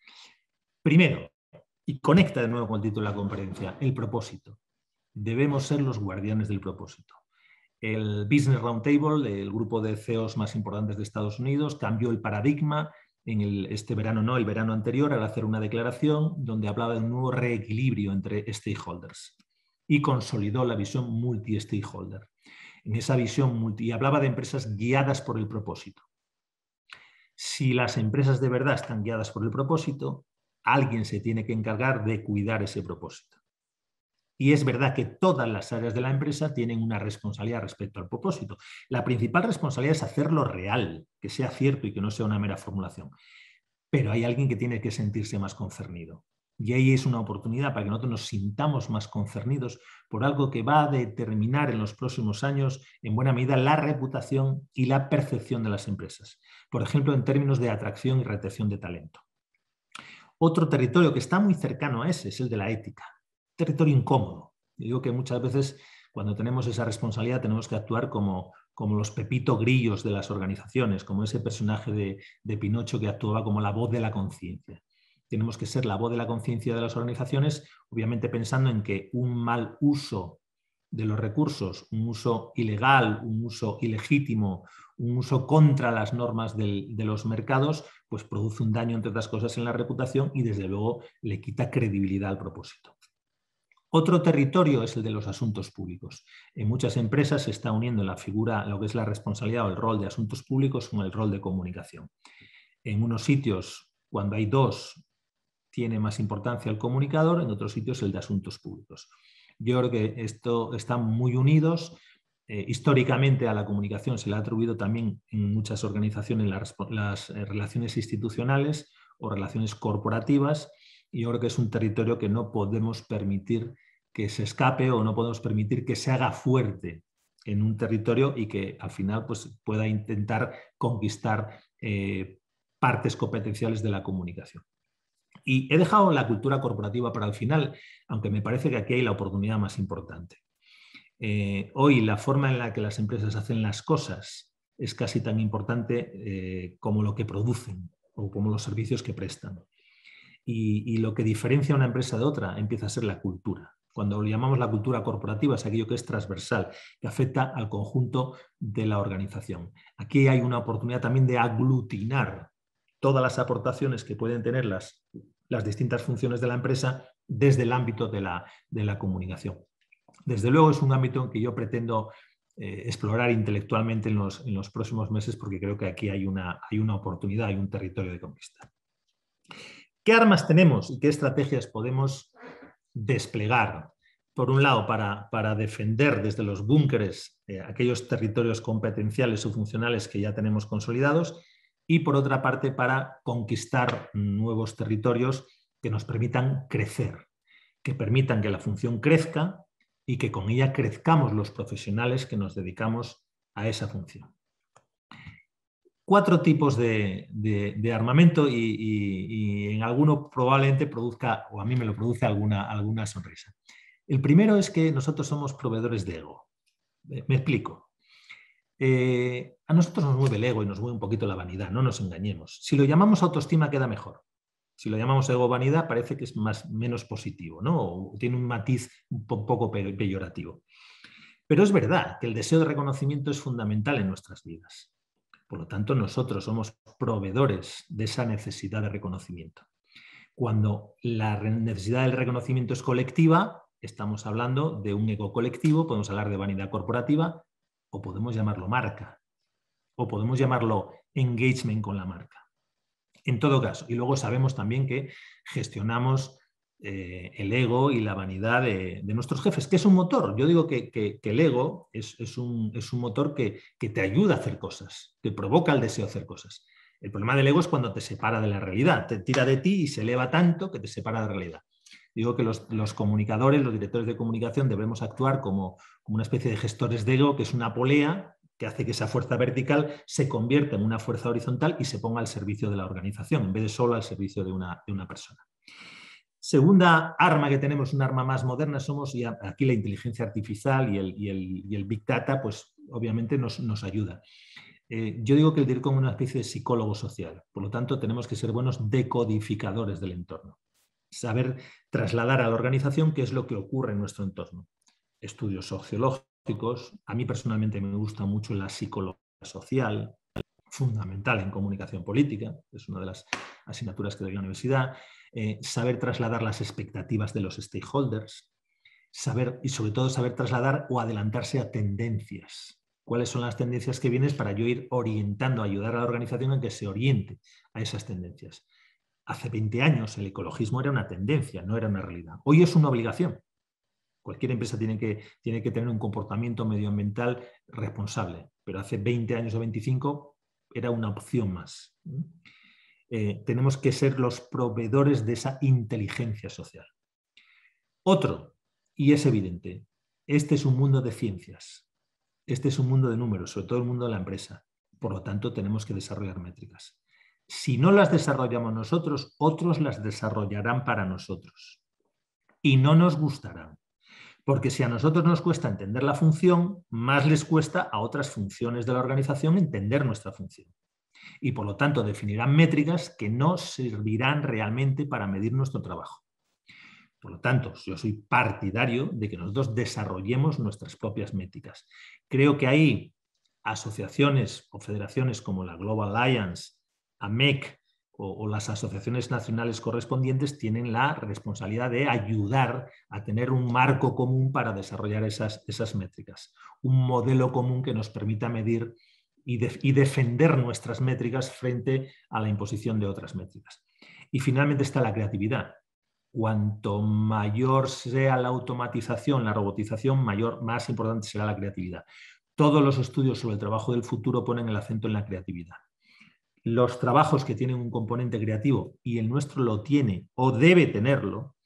Primero, y conecta de nuevo con el título de la conferencia, el propósito. Debemos ser los guardianes del propósito. El Business Roundtable, el grupo de CEOs más importantes de Estados Unidos, cambió el paradigma este verano, no, el verano anterior, al hacer una declaración donde hablaba de un nuevo reequilibrio entre stakeholders y consolidó la visión multi-stakeholder. En esa visión y hablaba de empresas guiadas por el propósito. Si las empresas de verdad están guiadas por el propósito, alguien se tiene que encargar de cuidar ese propósito. Y es verdad que todas las áreas de la empresa tienen una responsabilidad respecto al propósito. La principal responsabilidad es hacerlo real, que sea cierto y que no sea una mera formulación. Pero hay alguien que tiene que sentirse más concernido. Y ahí es una oportunidad para que nosotros nos sintamos más concernidos por algo que va a determinar en los próximos años, en buena medida, la reputación y la percepción de las empresas. Por ejemplo, en términos de atracción y retención de talento. Otro territorio que está muy cercano a ese es el de la ética. Territorio incómodo. Yo digo que muchas veces cuando tenemos esa responsabilidad tenemos que actuar como los Pepito Grillos de las organizaciones, como ese personaje de Pinocho que actuaba como la voz de la conciencia. tenemos que ser la voz de la conciencia de las organizaciones, obviamente pensando en que un mal uso de los recursos, un uso ilegal, un uso ilegítimo, un uso contra las normas de los mercados, pues produce un daño, entre otras cosas, en la reputación y desde luego le quita credibilidad al propósito. Otro territorio es el de los asuntos públicos. En muchas empresas se está uniendo la figura, lo que es la responsabilidad o el rol de asuntos públicos con el rol de comunicación. En unos sitios, cuando hay dos, tiene más importancia el comunicador, en otros sitios el de asuntos públicos. Yo creo que esto están muy unidos. Históricamente a la comunicación se le ha atribuido también en muchas organizaciones las relaciones institucionales o relaciones corporativas, y yo creo que es un territorio que no podemos permitir que se escape o no podemos permitir que se haga fuerte en un territorio y que al final pues, pueda intentar conquistar partes competenciales de la comunicación. Y he dejado la cultura corporativa para el final, aunque me parece que aquí hay la oportunidad más importante. Hoy la forma en la que las empresas hacen las cosas es casi tan importante como lo que producen o como los servicios que prestan. Y lo que diferencia una empresa de otra empieza a ser la cultura. Cuando lo llamamos la cultura corporativa es aquello que es transversal, que afecta al conjunto de la organización. Aquí hay una oportunidad también de aglutinar todas las aportaciones que pueden tener las distintas funciones de la empresa desde el ámbito de la comunicación. Desde luego es un ámbito en que yo pretendo explorar intelectualmente en los próximos meses, porque creo que aquí hay una oportunidad, hay un territorio de conquista. ¿Qué armas tenemos y qué estrategias podemos desplegar? Por un lado, para defender desde los búnkeres aquellos territorios competenciales o funcionales que ya tenemos consolidados, y por otra parte, para conquistar nuevos territorios que nos permitan crecer, que permitan que la función crezca y que con ella crezcamos los profesionales que nos dedicamos a esa función. 4 tipos de armamento y en alguno probablemente produzca, o a mí me lo produce alguna sonrisa. El primero es que nosotros somos proveedores de ego. Me explico. A nosotros nos mueve el ego y nos mueve un poquito la vanidad, no nos engañemos. Si lo llamamos autoestima queda mejor. Si lo llamamos ego-vanidad parece que es menos positivo, ¿no? O tiene un matiz un poco peyorativo. Pero es verdad que el deseo de reconocimiento es fundamental en nuestras vidas. Por lo tanto, nosotros somos proveedores de esa necesidad de reconocimiento. Cuando la necesidad del reconocimiento es colectiva, estamos hablando de un ego colectivo, podemos hablar de vanidad corporativa, o podemos llamarlo marca, o podemos llamarlo engagement con la marca. En todo caso, y luego sabemos también que gestionamos el ego y la vanidad de nuestros jefes, que es un motor. Yo digo que el ego es un motor que te ayuda a hacer cosas, te provoca el deseo de hacer cosas. El problema del ego es cuando te separa de la realidad, te tira de ti y se eleva tanto que te separa de la realidad. Digo que los comunicadores, los directores de comunicación debemos actuar como una especie de gestores de ego, que es una polea que hace que esa fuerza vertical se convierta en una fuerza horizontal y se ponga al servicio de la organización, en vez de solo al servicio de una persona. Segunda arma que tenemos, un arma más moderna, somos, y aquí la inteligencia artificial y el Big Data, pues obviamente nos ayuda. Yo digo que el DIRCOM es una especie de psicólogo social, por lo tanto tenemos que ser buenos decodificadores del entorno. Saber trasladar a la organización qué es lo que ocurre en nuestro entorno. Estudios sociológicos, a mí personalmente me gusta mucho la psicología social, fundamental en comunicación política, es una de las asignaturas que doy en la universidad. Saber trasladar las expectativas de los stakeholders, y sobre todo saber trasladar o adelantarse a tendencias. ¿Cuáles son las tendencias que vienen para yo ir orientando, ayudar a la organización a que se oriente a esas tendencias? Hace 20 años el ecologismo era una tendencia, no era una realidad. Hoy es una obligación. Cualquier empresa tiene que tener un comportamiento medioambiental responsable, pero hace 20 años o 25 era una opción más. Tenemos que ser los proveedores de esa inteligencia social. Otro, y es evidente, este es un mundo de ciencias, este es un mundo de números, sobre todo el mundo de la empresa. Por lo tanto, tenemos que desarrollar métricas. Si no las desarrollamos nosotros, otros las desarrollarán para nosotros. Y no nos gustarán. Porque si a nosotros nos cuesta entender la función, más les cuesta a otras funciones de la organización entender nuestra función. Y por lo tanto definirán métricas que no servirán realmente para medir nuestro trabajo. Por lo tanto, yo soy partidario de que nosotros desarrollemos nuestras propias métricas. Creo que hay asociaciones o federaciones como la Global Alliance, AMEC o las asociaciones nacionales correspondientes tienen la responsabilidad de ayudar a tener un marco común para desarrollar esas métricas. Un modelo común que nos permita medir y defender nuestras métricas frente a la imposición de otras métricas. Y finalmente está la creatividad. Cuanto mayor sea la automatización, la robotización, más importante será la creatividad. Todos los estudios sobre el trabajo del futuro ponen el acento en la creatividad. Los trabajos que tienen un componente creativo, y el nuestro lo tiene o debe tenerlo,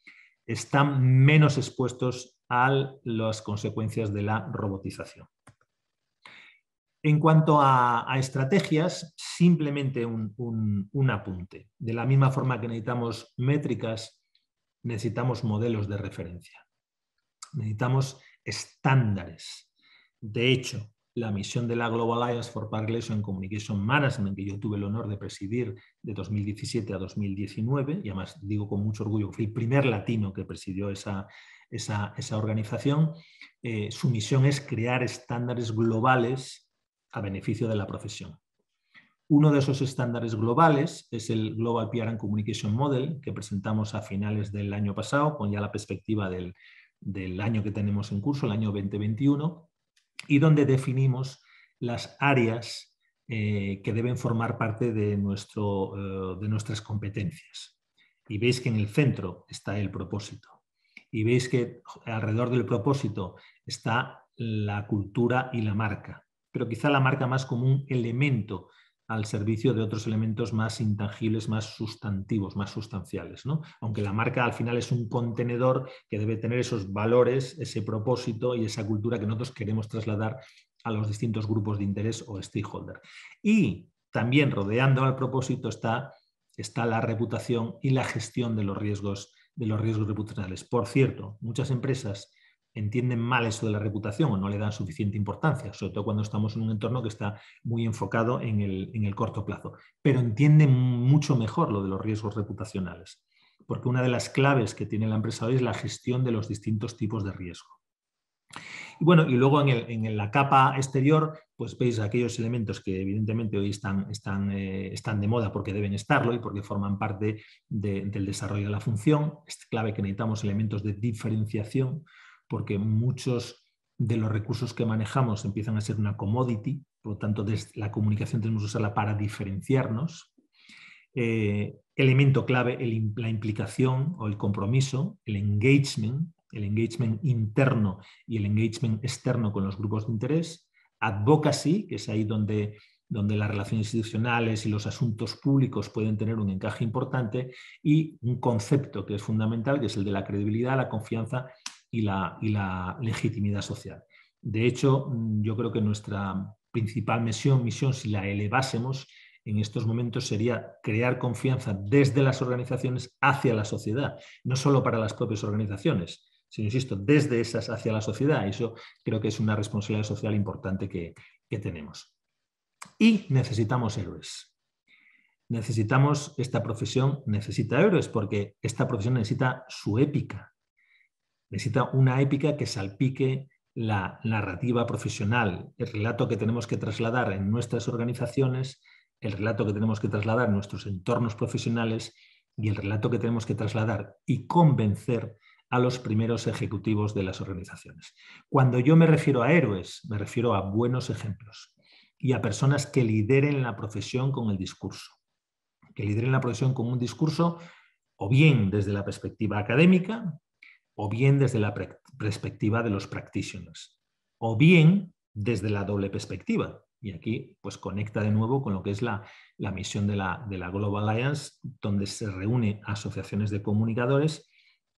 están menos expuestos a las consecuencias de la robotización. En cuanto a estrategias, simplemente un apunte. De la misma forma que necesitamos métricas, necesitamos modelos de referencia. Necesitamos estándares. De hecho, la misión de la Global Alliance for Public Relations and Communication Management, que yo tuve el honor de presidir de 2017 a 2019, y además digo con mucho orgullo que fui el primer latino que presidió esa organización, su misión es crear estándares globales a beneficio de la profesión. Uno de esos estándares globales es el Global PR and Communication Model, que presentamos a finales del año pasado, con ya la perspectiva del año que tenemos en curso, el año 2021, y donde definimos las áreas que deben formar parte de nuestras competencias. Y veis que en el centro está el propósito. Y veis que alrededor del propósito está la cultura y la marca, pero quizá la marca más como un elemento al servicio de otros elementos más intangibles, más sustantivos, más sustanciales, ¿no? Aunque la marca al final es un contenedor que debe tener esos valores, ese propósito y esa cultura que nosotros queremos trasladar a los distintos grupos de interés o stakeholder. Y también rodeando al propósito está la reputación y la gestión de los riesgos reputacionales. Por cierto, muchas empresas entienden mal eso de la reputación o no le dan suficiente importancia, sobre todo cuando estamos en un entorno que está muy enfocado en el corto plazo, pero entienden mucho mejor lo de los riesgos reputacionales, porque una de las claves que tiene la empresa hoy es la gestión de los distintos tipos de riesgo. Y bueno, y luego en la capa exterior, pues veis aquellos elementos que evidentemente hoy están de moda porque deben estarlo y porque forman parte del desarrollo de la función. Es clave que necesitamos elementos de diferenciación, porque muchos de los recursos que manejamos empiezan a ser una commodity, por lo tanto, desde la comunicación tenemos que usarla para diferenciarnos. Elemento clave, la implicación o el compromiso, el engagement interno y el engagement externo con los grupos de interés. Advocacy, que es ahí donde las relaciones institucionales y los asuntos públicos pueden tener un encaje importante, y un concepto que es fundamental, que es el de la credibilidad, la confianza y la legitimidad social. De hecho, yo creo que nuestra principal misión, si la elevásemos en estos momentos, sería crear confianza desde las organizaciones hacia la sociedad, no solo para las propias organizaciones, sino, insisto, desde esas hacia la sociedad. Eso creo que es una responsabilidad social importante que tenemos. Y necesitamos héroes. Esta profesión necesita héroes porque esta profesión necesita su épica. Necesita una épica que salpique la narrativa profesional, el relato que tenemos que trasladar en nuestras organizaciones, el relato que tenemos que trasladar en nuestros entornos profesionales y el relato que tenemos que trasladar y convencer a los primeros ejecutivos de las organizaciones. Cuando yo me refiero a héroes, me refiero a buenos ejemplos y a personas que lideren la profesión con el discurso. Que lideren la profesión con un discurso o bien desde la perspectiva académica, o bien desde la perspectiva de los practitioners, o bien desde la doble perspectiva. Y aquí pues conecta de nuevo con lo que es la misión de la Global Alliance, donde se reúne asociaciones de comunicadores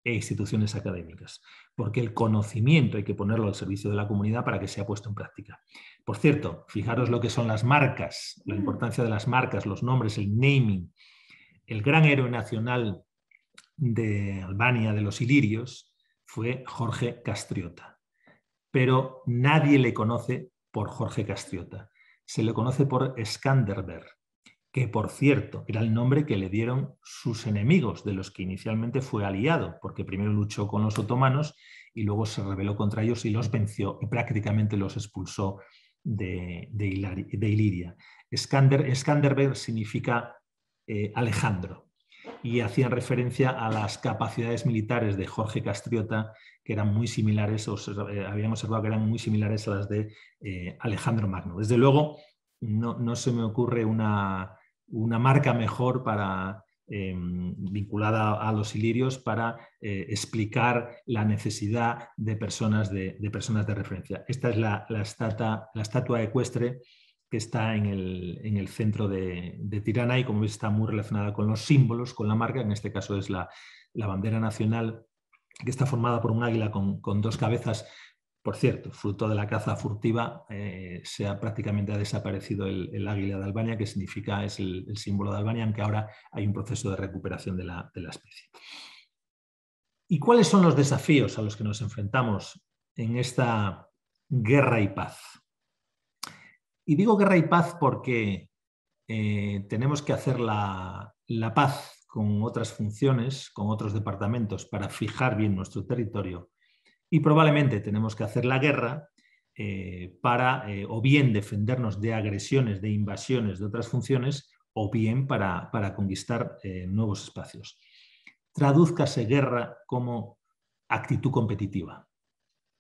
e instituciones académicas, porque el conocimiento hay que ponerlo al servicio de la comunidad para que sea puesto en práctica. Por cierto, fijaros lo que son las marcas, la importancia de las marcas, los nombres, el naming. El gran héroe nacional de Albania, de los ilirios, fue Jorge Castriota. Pero nadie le conoce por Jorge Castriota. Se le conoce por Skanderberg. que por cierto era el nombre que le dieron sus enemigos, de los que inicialmente fue aliado, porque primero luchó con los otomanos y luego se rebeló contra ellos y los venció y prácticamente los expulsó de Iliria. Skanderbeg significa Alejandro, y hacían referencia a las capacidades militares de Jorge Castriota, que eran muy similares, habían observado que eran muy similares a las de Alejandro Magno. Desde luego, no se me ocurre una marca mejor para, vinculada a los ilirios para explicar la necesidad de personas de referencia. Esta es la estatua ecuestre que está en el centro de Tirana, y como veis está muy relacionada con los símbolos, con la marca. En este caso es la bandera nacional, que está formada por un águila con dos cabezas. Por cierto, fruto de la caza furtiva, prácticamente ha desaparecido el águila de Albania, que significa, es el símbolo de Albania, aunque ahora hay un proceso de recuperación de la especie. ¿Y cuáles son los desafíos a los que nos enfrentamos en esta guerra y paz? Y digo guerra y paz porque tenemos que hacer la paz con otras funciones, con otros departamentos, para fijar bien nuestro territorio. Y probablemente tenemos que hacer la guerra para o bien defendernos de agresiones, de invasiones de otras funciones, o bien para conquistar nuevos espacios. Tradúzcase guerra como actitud competitiva.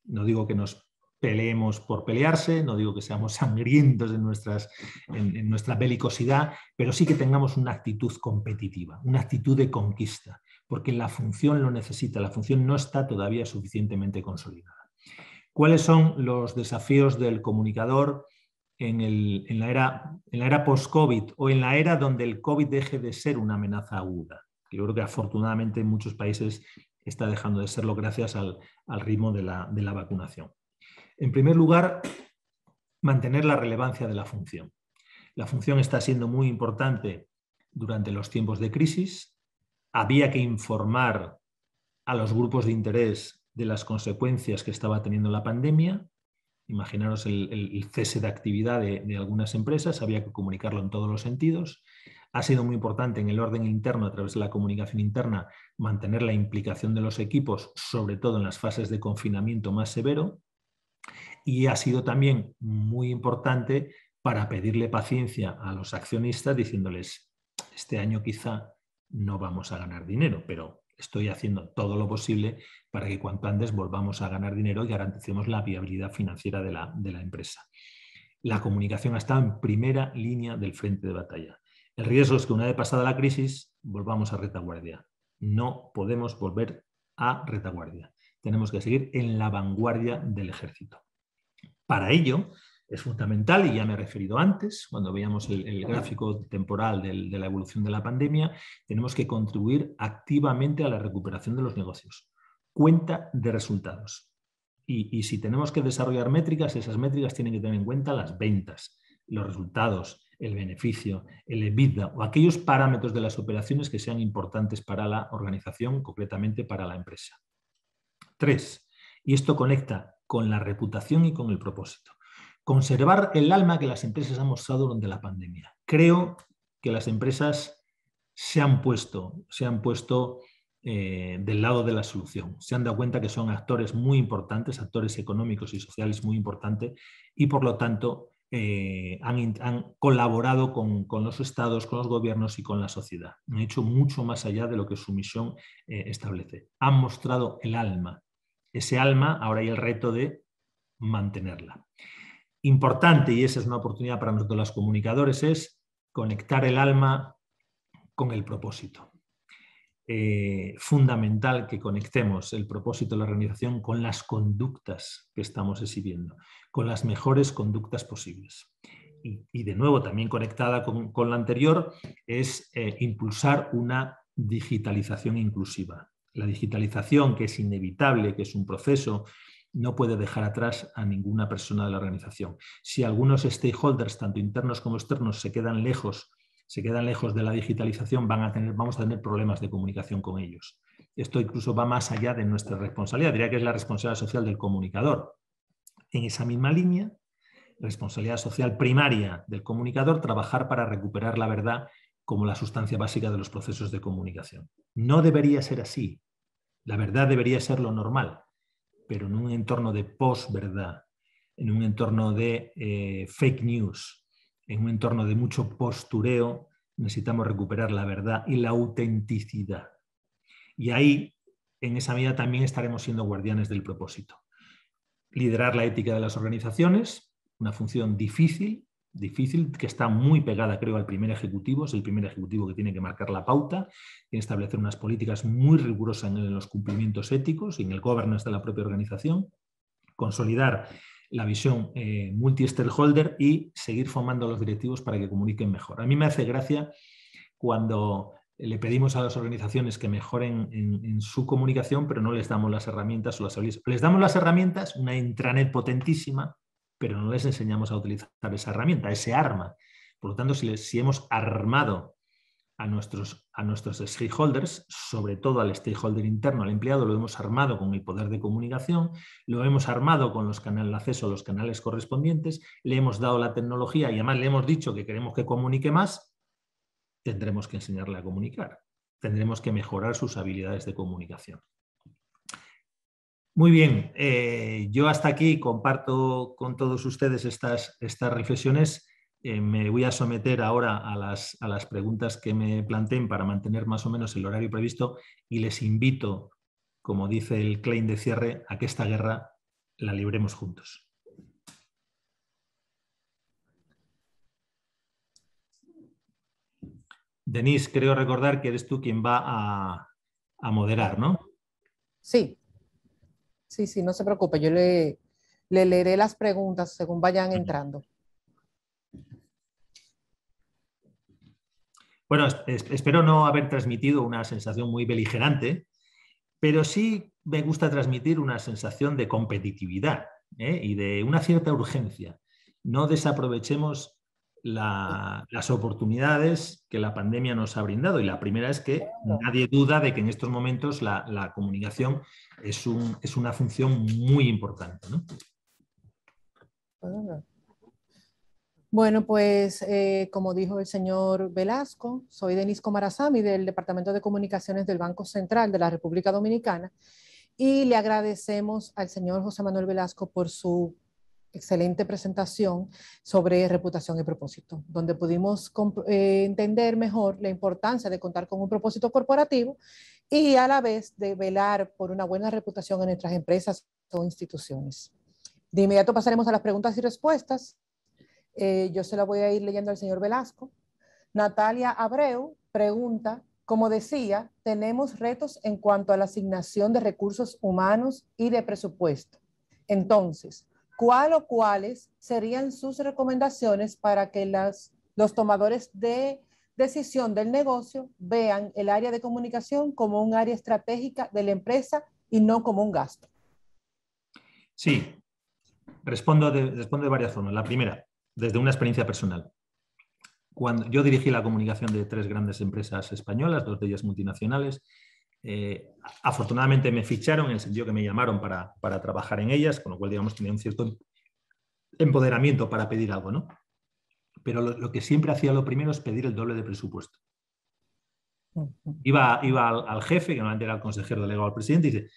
No digo que nos peleemos por pelearse, no digo que seamos sangrientos en nuestra belicosidad, pero sí que tengamos una actitud competitiva, una actitud de conquista, porque la función lo necesita, la función no está todavía suficientemente consolidada. ¿Cuáles son los desafíos del comunicador en la era post-COVID, o en la era donde el COVID deje de ser una amenaza aguda? Yo creo que afortunadamente en muchos países está dejando de serlo gracias al ritmo de la vacunación. En primer lugar, mantener la relevancia de la función. La función está siendo muy importante durante los tiempos de crisis. Había que informar a los grupos de interés de las consecuencias que estaba teniendo la pandemia. Imaginaros el cese de actividad de algunas empresas, había que comunicarlo en todos los sentidos. Ha sido muy importante en el orden interno, a través de la comunicación interna, mantener la implicación de los equipos, sobre todo en las fases de confinamiento más severo. Y ha sido también muy importante para pedirle paciencia a los accionistas, diciéndoles: este año quizá no vamos a ganar dinero, pero estoy haciendo todo lo posible para que cuanto antes volvamos a ganar dinero y garanticemos la viabilidad financiera de la empresa. La comunicación ha estado en primera línea del frente de batalla. El riesgo es que, una vez pasada la crisis, volvamos a retaguardia. No podemos volver a retaguardia. Tenemos que seguir en la vanguardia del ejército. Para ello es fundamental, y ya me he referido antes, cuando veíamos el gráfico temporal de la evolución de la pandemia, tenemos que contribuir activamente a la recuperación de los negocios. Cuenta de resultados. Y si tenemos que desarrollar métricas, esas métricas tienen que tener en cuenta las ventas, los resultados, el beneficio, el EBITDA, o aquellos parámetros de las operaciones que sean importantes para la organización, concretamente para la empresa. 3. Y esto conecta con la reputación y con el propósito. Conservar el alma que las empresas han mostrado durante la pandemia. Creo que las empresas se han puesto del lado de la solución. Se han dado cuenta que son actores muy importantes, actores económicos y sociales muy importantes, y por lo tanto han colaborado con los estados, con los gobiernos y con la sociedad. Han hecho mucho más allá de lo que su misión establece. Han mostrado el alma. Ese alma, ahora hay el reto de mantenerla. Importante, y esa es una oportunidad para nosotros los comunicadores, es conectar el alma con el propósito. Fundamental que conectemos el propósito de la organización con las conductas que estamos exhibiendo, con las mejores conductas posibles. Y de nuevo, también conectada con la anterior, es impulsar una digitalización inclusiva. La digitalización, que es inevitable, que es un proceso, no puede dejar atrás a ninguna persona de la organización. Si algunos stakeholders, tanto internos como externos, se quedan lejos de la digitalización, vamos a tener problemas de comunicación con ellos. Esto incluso va más allá de nuestra responsabilidad, diría que es la responsabilidad social del comunicador. En esa misma línea, responsabilidad social primaria del comunicador trabajar para recuperar la verdad como la sustancia básica de los procesos de comunicación. No debería ser así. La verdad debería ser lo normal, pero en un entorno de posverdad, en un entorno de fake news, en un entorno de mucho postureo, necesitamos recuperar la verdad y la autenticidad. Y ahí, en esa medida, también estaremos siendo guardianes del propósito. Liderar la ética de las organizaciones, una función difícil, que está muy pegada, creo, al primer ejecutivo. Es el primer ejecutivo que tiene que marcar la pauta, tiene que establecer unas políticas muy rigurosas en los cumplimientos éticos y en el governance de la propia organización. Consolidar la visión multi-stakeholder y seguir formando a los directivos para que comuniquen mejor. A mí me hace gracia cuando le pedimos a las organizaciones que mejoren en su comunicación, pero no les damos las herramientas o las habilidades. Les damos las herramientas, una intranet potentísima, pero no les enseñamos a utilizar esa herramienta, ese arma. Por lo tanto, si hemos armado a nuestros stakeholders, sobre todo al stakeholder interno, al empleado, lo hemos armado con el poder de comunicación, lo hemos armado con los canales de acceso a los canales correspondientes, le hemos dado la tecnología y además le hemos dicho que queremos que comunique más, tendremos que enseñarle a comunicar. Tendremos que mejorar sus habilidades de comunicación. Muy bien, yo hasta aquí comparto con todos ustedes estas reflexiones. Me voy a someter ahora a las preguntas que me planteen para mantener más o menos el horario previsto y les invito, como dice el claim de cierre, a que esta guerra la libremos juntos. Denise, creo recordar que eres tú quien va a moderar, ¿no? Sí. Sí, no se preocupe, yo le leeré las preguntas según vayan entrando. Bueno, espero no haber transmitido una sensación muy beligerante, pero sí me gusta transmitir una sensación de competitividad y de una cierta urgencia. No desaprovechemos las oportunidades que la pandemia nos ha brindado. Y la primera es que nadie duda de que en estos momentos la comunicación es una función muy importante, ¿no? Bueno, pues como dijo el señor Velasco, soy Denise Comarazami del Departamento de Comunicaciones del Banco Central de la República Dominicana y le agradecemos al señor José Manuel Velasco por su excelente presentación sobre reputación y propósito, donde pudimos entender mejor la importancia de contar con un propósito corporativo y a la vez de velar por una buena reputación en nuestras empresas o instituciones. De inmediato pasaremos a las preguntas y respuestas. Yo se la voy a ir leyendo al señor Velasco. Natalia Abreu pregunta, como decía, tenemos retos en cuanto a la asignación de recursos humanos y de presupuesto. Entonces, ¿cuál o cuáles serían sus recomendaciones para que los tomadores de decisión del negocio vean el área de comunicación como un área estratégica de la empresa y no como un gasto? Sí, respondo de varias formas. La primera, desde una experiencia personal. Cuando yo dirigí la comunicación de 3 grandes empresas españolas, 2 de ellas multinacionales, afortunadamente me ficharon en el sentido que me llamaron para trabajar en ellas, con lo cual, digamos, tenía un cierto empoderamiento para pedir algo, ¿no? Pero lo que siempre hacía lo primero es pedir el doble de presupuesto. Iba al jefe, que normalmente era el consejero delegado al presidente, y dice,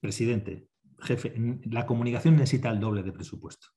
presidente, jefe, la comunicación necesita el doble de presupuesto.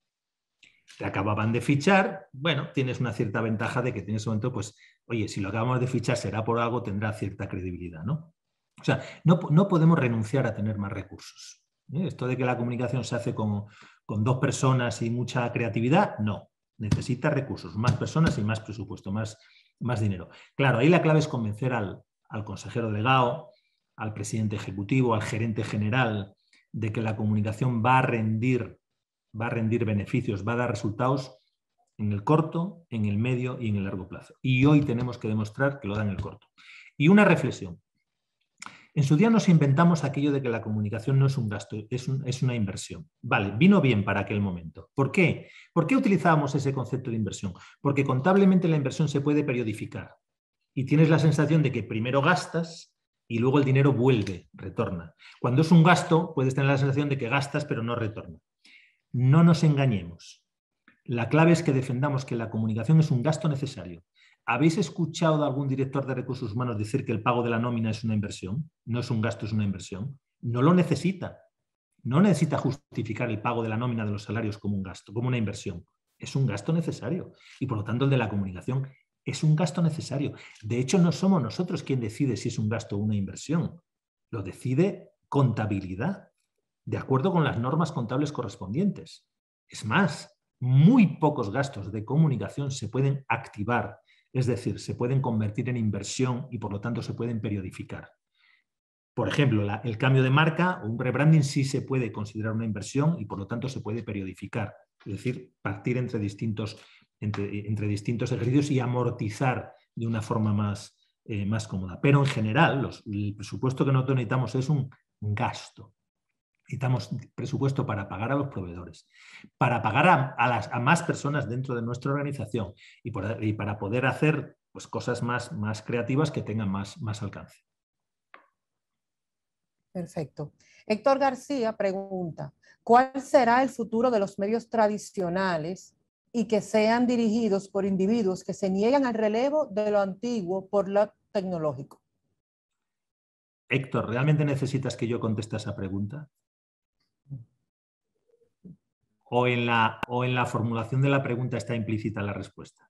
Te acababan de fichar, bueno, tienes una cierta ventaja de que en ese momento, pues, oye, si lo acabamos de fichar será por algo, tendrá cierta credibilidad, ¿no? O sea, no podemos renunciar a tener más recursos. Esto de que la comunicación se hace con 2 personas y mucha creatividad, no. Necesita recursos, más personas y más presupuesto, más dinero. Claro, ahí la clave es convencer al consejero delegado, al presidente ejecutivo, al gerente general, de que la comunicación va a rendir beneficios, va a dar resultados en el corto, en el medio y en el largo plazo. Y hoy tenemos que demostrar que lo da en el corto. Y una reflexión. En su día nos inventamos aquello de que la comunicación no es un gasto, es una inversión. Vale, vino bien para aquel momento. ¿Por qué? ¿Por qué utilizábamos ese concepto de inversión? Porque contablemente la inversión se puede periodificar y tienes la sensación de que primero gastas y luego el dinero vuelve, retorna. Cuando es un gasto, puedes tener la sensación de que gastas pero no retorna. No nos engañemos. La clave es que defendamos que la comunicación es un gasto necesario. ¿Habéis escuchado a algún director de recursos humanos decir que el pago de la nómina es una inversión? No es un gasto, es una inversión. No lo necesita. No necesita justificar el pago de la nómina de los salarios como un gasto, como una inversión. Es un gasto necesario. Y por lo tanto el de la comunicación es un gasto necesario. De hecho, no somos nosotros quien decide si es un gasto o una inversión. Lo decide contabilidad, de acuerdo con las normas contables correspondientes. Es más, muy pocos gastos de comunicación se pueden activar, es decir, se pueden convertir en inversión y por lo tanto se pueden periodificar. Por ejemplo, el cambio de marca o un rebranding sí se puede considerar una inversión y por lo tanto se puede periodificar, es decir, partir entre distintos ejercicios y amortizar de una forma más cómoda. Pero en general, el presupuesto que nosotros necesitamos es un gasto. Necesitamos presupuesto para pagar a los proveedores, para pagar a más personas dentro de nuestra organización y para poder hacer pues, cosas más creativas que tengan más alcance. Perfecto. Héctor García pregunta, ¿cuál será el futuro de los medios tradicionales y que sean dirigidos por individuos que se niegan al relevo de lo antiguo por lo tecnológico? Héctor, ¿realmente necesitas que yo conteste esa pregunta? ¿O en la formulación de la pregunta está implícita la respuesta?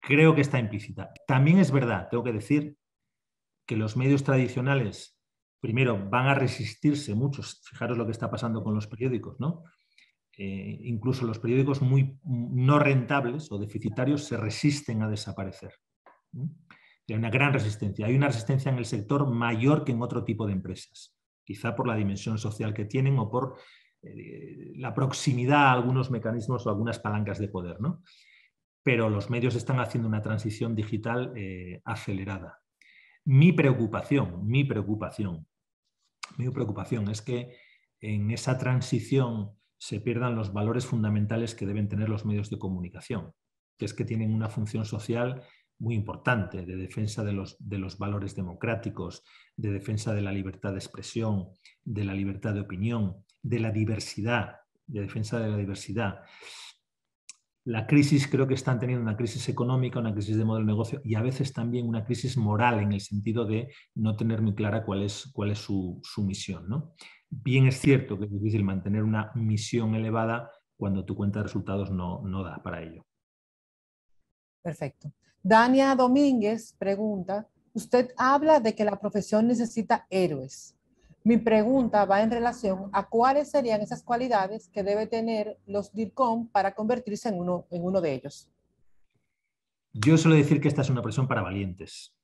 Creo que está implícita. También es verdad, tengo que decir, que los medios tradicionales, primero, van a resistirse muchos. Fijaros lo que está pasando con los periódicos, ¿no? Incluso los periódicos muy no rentables o deficitarios se resisten a desaparecer. Hay una gran resistencia. Hay una resistencia en el sector mayor que en otro tipo de empresas. Quizá por la dimensión social que tienen o por la proximidad a algunos mecanismos o algunas palancas de poder, ¿no? Pero los medios están haciendo una transición digital acelerada. Mi preocupación es que en esa transición se pierdan los valores fundamentales que deben tener los medios de comunicación, que es que tienen una función social muy importante de defensa de los valores democráticos, de defensa de la libertad de expresión, de la libertad de opinión, de la diversidad, de defensa de la diversidad. La crisis, creo que están teniendo una crisis económica, una crisis de modelo de negocio y a veces también una crisis moral en el sentido de no tener muy clara cuál es su misión, ¿no? Bien es cierto que es difícil mantener una misión elevada cuando tu cuenta de resultados no da para ello. Perfecto. Dania Domínguez pregunta, usted habla de que la profesión necesita héroes. Mi pregunta va en relación a cuáles serían esas cualidades que debe tener los DIRCOM para convertirse en uno de ellos. Yo suelo decir que esta es una profesión para valientes.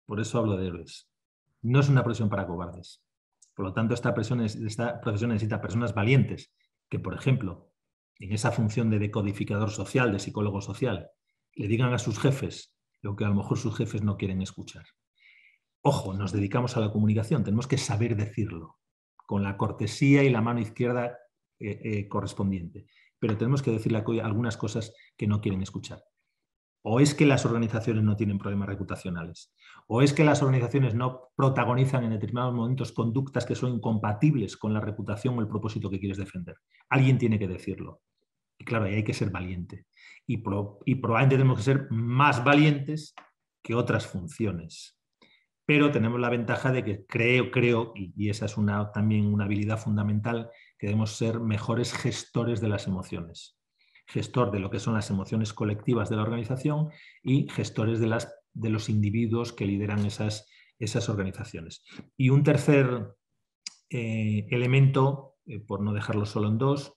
Por eso hablo de héroes. No es una profesión para cobardes. Por lo tanto, esta profesión necesita personas valientes que, por ejemplo, en esa función de decodificador social, de psicólogo social, le digan a sus jefes lo que a lo mejor sus jefes no quieren escuchar. Ojo, nos dedicamos a la comunicación, tenemos que saber decirlo, con la cortesía y la mano izquierda correspondiente, pero tenemos que decirle algunas cosas que no quieren escuchar. O es que las organizaciones no tienen problemas reputacionales, o es que las organizaciones no protagonizan en determinados momentos conductas que son incompatibles con la reputación o el propósito que quieres defender. Alguien tiene que decirlo. Y claro, ahí hay que ser valiente. Y probablemente tenemos que ser más valientes que otras funciones. Pero tenemos la ventaja de que creo, y esa es también una habilidad fundamental, que debemos ser mejores gestores de las emociones. Gestor de lo que son las emociones colectivas de la organización y gestores de los individuos que lideran esas organizaciones. Y un tercer elemento, por no dejarlo solo en dos,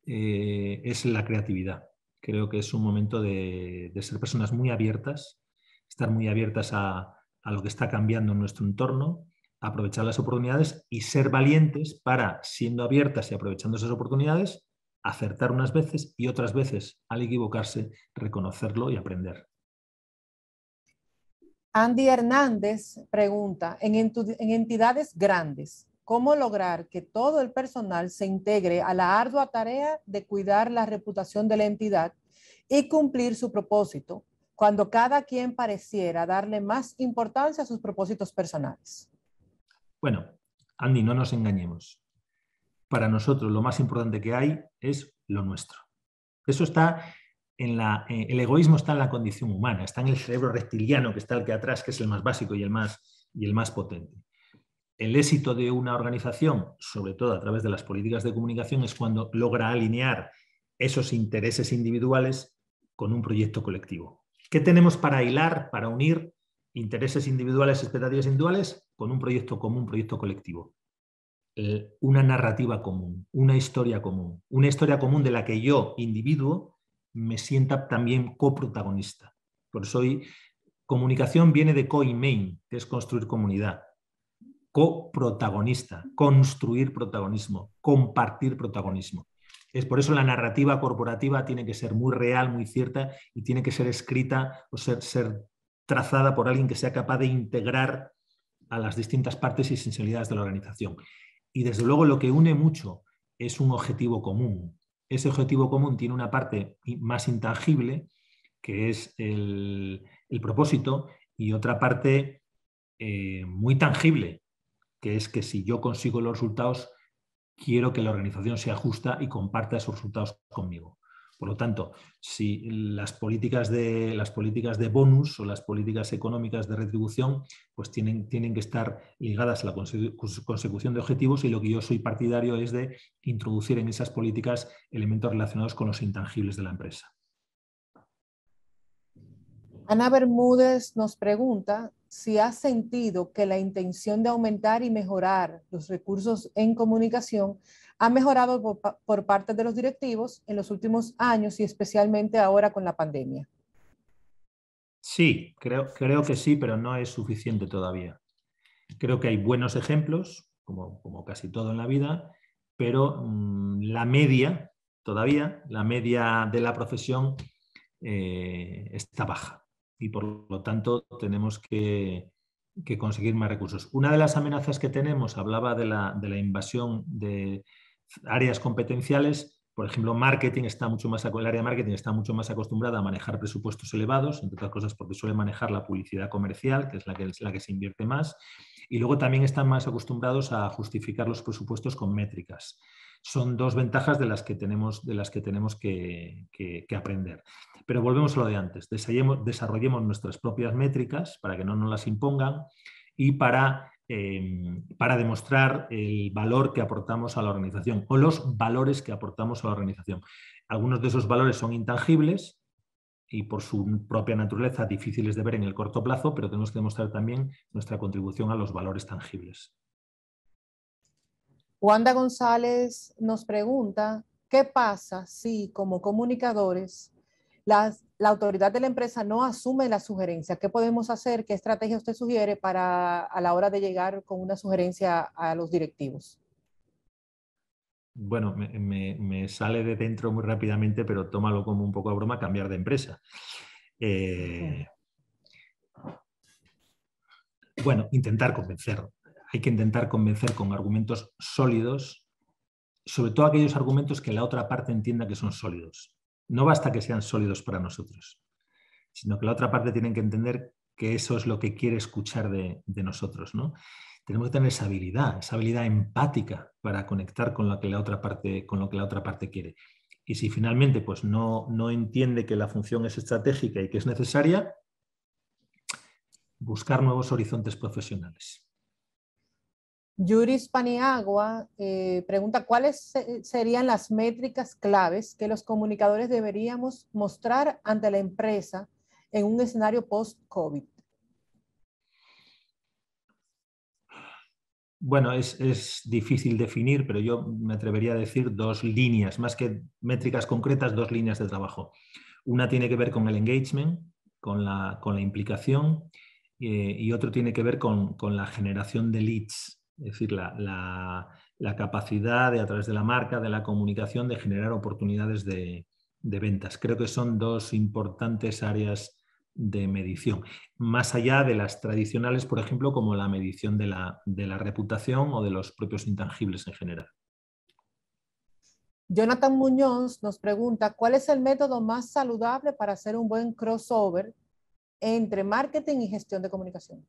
es la creatividad. Creo que es un momento de ser personas muy abiertas, estar muy abiertas a lo que está cambiando en nuestro entorno, aprovechar las oportunidades y ser valientes para, siendo abiertas y aprovechando esas oportunidades, acertar unas veces y otras veces, al equivocarse, reconocerlo y aprender. Andy Hernández pregunta, en entidades grandes, ¿cómo lograr que todo el personal se integre a la ardua tarea de cuidar la reputación de la entidad y cumplir su propósito, cuando cada quien pareciera darle más importancia a sus propósitos personales? Bueno, Andy, no nos engañemos. para nosotros lo más importante que hay es lo nuestro. Eso está el egoísmo está en la condición humana, está en el cerebro reptiliano que está el que atrás, que es el más básico y el más potente. El éxito de una organización, sobre todo a través de las políticas de comunicación, es cuando logra alinear esos intereses individuales con un proyecto colectivo. ¿Qué tenemos para hilar, para unir intereses individuales, expectativas individuales con un proyecto común, un proyecto colectivo? Una narrativa común, una historia común de la que yo, individuo, me sienta también coprotagonista. Por eso hoy comunicación viene de co-main, que es construir comunidad. Coprotagonista, construir protagonismo, compartir protagonismo. Es por eso la narrativa corporativa tiene que ser muy real, muy cierta y tiene que ser escrita o ser trazada por alguien que sea capaz de integrar a las distintas partes y sensibilidades de la organización. Y desde luego lo que une mucho es un objetivo común. Ese objetivo común tiene una parte más intangible, que es el propósito, y otra parte muy tangible, que es que si yo consigo los resultados, quiero que la organización sea justa y comparta esos resultados conmigo. Por lo tanto, si las políticas de bonus o las políticas económicas de retribución pues tienen que estar ligadas a la consecución de objetivos, y lo que yo soy partidario es de introducir en esas políticas elementos relacionados con los intangibles de la empresa. Ana Bermúdez nos pregunta si ha sentido que la intención de aumentar y mejorar los recursos en comunicación ha mejorado por parte de los directivos en los últimos años y especialmente ahora con la pandemia. Sí, creo que sí, pero no es suficiente todavía. Creo que hay buenos ejemplos, como casi todo en la vida, pero la media de la profesión está baja. Y por lo tanto tenemos que conseguir más recursos. Una de las amenazas que tenemos, hablaba de la invasión de áreas competenciales. Por ejemplo, el área de marketing está mucho más acostumbrada a manejar presupuestos elevados, entre otras cosas porque suele manejar la publicidad comercial, que es la que se invierte más, y luego también están más acostumbrados a justificar los presupuestos con métricas. Son dos ventajas de las que tenemos que aprender. Pero volvemos a lo de antes. Desarrollemos nuestras propias métricas para que no nos las impongan y para demostrar el valor que aportamos a la organización o los valores que aportamos a la organización. Algunos de esos valores son intangibles y por su propia naturaleza difíciles de ver en el corto plazo, pero tenemos que demostrar también nuestra contribución a los valores tangibles. Wanda González nos pregunta, ¿qué pasa si como comunicadores la autoridad de la empresa no asume la sugerencia? ¿Qué podemos hacer? ¿Qué estrategia usted sugiere a la hora de llegar con una sugerencia a los directivos? Bueno, me sale de dentro muy rápidamente, pero tómalo como un poco a broma, cambiar de empresa. Bueno, intentar convencer. Hay que intentar convencer con argumentos sólidos, sobre todo aquellos argumentos que la otra parte entienda que son sólidos. No basta que sean sólidos para nosotros, sino que la otra parte tiene que entender que eso es lo que quiere escuchar de nosotros, ¿no? Tenemos que tener esa habilidad empática para conectar con lo que la otra parte quiere. Y si finalmente pues, no entiende que la función es estratégica y que es necesaria, buscar nuevos horizontes profesionales. Yuris Paniagua pregunta, ¿cuáles serían las métricas claves que los comunicadores deberíamos mostrar ante la empresa en un escenario post-COVID? Bueno, es difícil definir, pero yo me atrevería a decir dos líneas, más que métricas concretas, dos líneas de trabajo. Una tiene que ver con el engagement, con la implicación, y otro tiene que ver con la generación de leads, es decir, la capacidad a través de la marca, de la comunicación, de generar oportunidades de ventas. Creo que son dos importantes áreas de medición, más allá de las tradicionales, por ejemplo, como la medición de la reputación o de los propios intangibles en general. Jonathan Muñoz nos pregunta, ¿cuál es el método más saludable para hacer un buen crossover entre marketing y gestión de comunicación?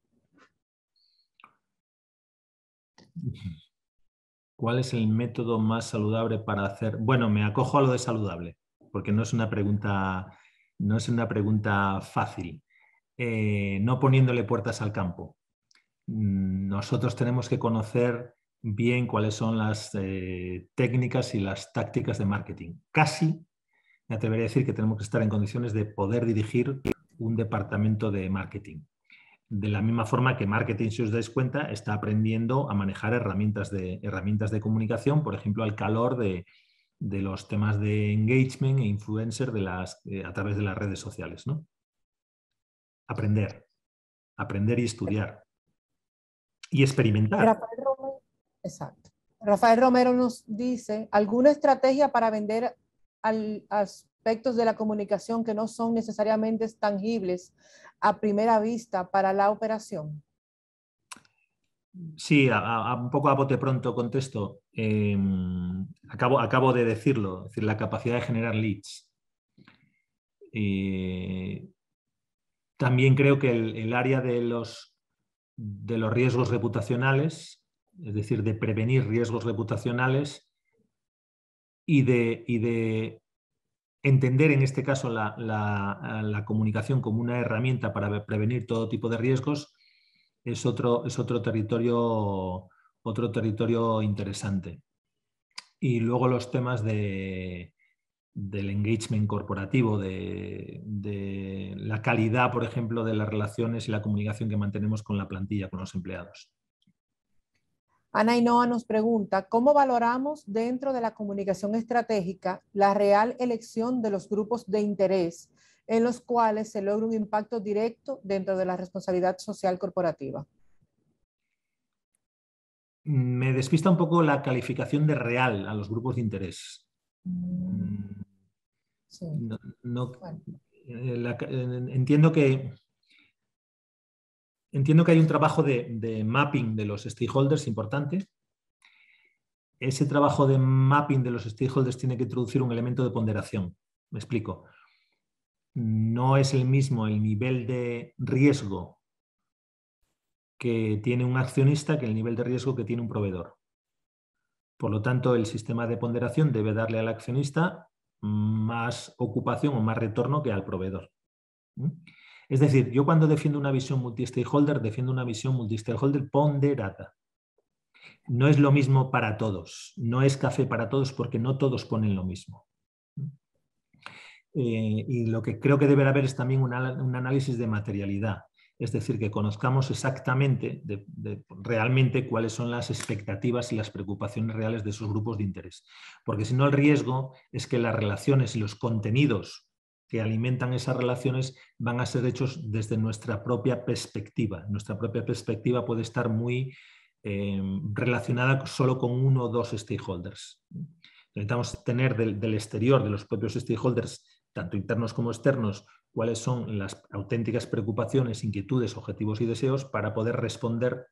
¿Cuál es el método más saludable para hacer? Bueno, me acojo a lo de saludable, porque no es una pregunta fácil. No poniéndole puertas al campo. Nosotros tenemos que conocer bien cuáles son las técnicas y las tácticas de marketing. Casi me atrevería a decir que tenemos que estar en condiciones de poder dirigir un departamento de marketing. De la misma forma que marketing, si os dais cuenta, está aprendiendo a manejar herramientas de comunicación, por ejemplo, al calor de los temas de engagement e influencer a través de las redes sociales, ¿no? Aprender y estudiar y experimentar. Exacto. Rafael Romero nos dice, ¿alguna estrategia para vender aspectos de la comunicación que no son necesariamente tangibles a primera vista para la operación? Sí, un poco a bote pronto contesto. Acabo de decirlo, es decir, la capacidad de generar leads. También creo que el área de los riesgos reputacionales, es decir, de prevenir riesgos reputacionales y de entender en este caso la comunicación como una herramienta para prevenir todo tipo de riesgos, es otro territorio interesante. Y luego los temas del engagement corporativo, de la calidad, por ejemplo, de las relaciones y la comunicación que mantenemos con la plantilla, con los empleados. Ana Ainhoa nos pregunta, ¿cómo valoramos dentro de la comunicación estratégica la real elección de los grupos de interés en los cuales se logra un impacto directo dentro de la responsabilidad social corporativa? Me despista un poco la calificación de real a los grupos de interés. Sí. Entiendo que hay un trabajo de mapping de los stakeholders importante. Ese trabajo de mapping de los stakeholders tiene que introducir un elemento de ponderación. Me explico. No es el mismo el nivel de riesgo que tiene un accionista que el nivel de riesgo que tiene un proveedor. Por lo tanto, el sistema de ponderación debe darle al accionista más ocupación o más retorno que al proveedor. Es decir, yo cuando defiendo una visión multi-stakeholder, defiendo una visión multi-stakeholder ponderada. No es lo mismo para todos, no es café para todos porque no todos ponen lo mismo. Y lo que creo que deberá haber es también un análisis de materialidad. Es decir, que conozcamos exactamente, realmente, cuáles son las expectativas y las preocupaciones reales de esos grupos de interés. Porque si no, el riesgo es que las relaciones y los contenidos que alimentan esas relaciones van a ser hechos desde nuestra propia perspectiva. Nuestra propia perspectiva puede estar muy relacionada solo con uno o dos stakeholders. Necesitamos tener del exterior, de los propios stakeholders, tanto internos como externos, cuáles son las auténticas preocupaciones, inquietudes, objetivos y deseos para poder responder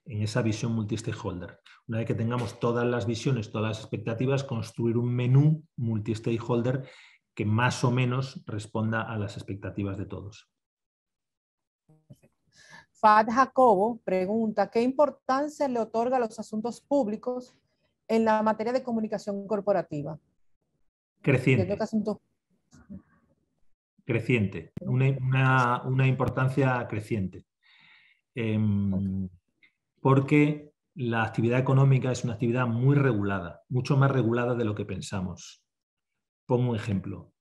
en esa visión multi-stakeholder. Una vez que tengamos todas las visiones, todas las expectativas, construir un menú multi-stakeholder que más o menos responda a las expectativas de todos. Fad Jacobo pregunta, ¿qué importancia le otorga a los asuntos públicos en la materia de comunicación corporativa? Creciente. Creciente, una importancia creciente. Porque la actividad económica es una actividad muy regulada, mucho más regulada de lo que pensamos. Pongo un ejemplo.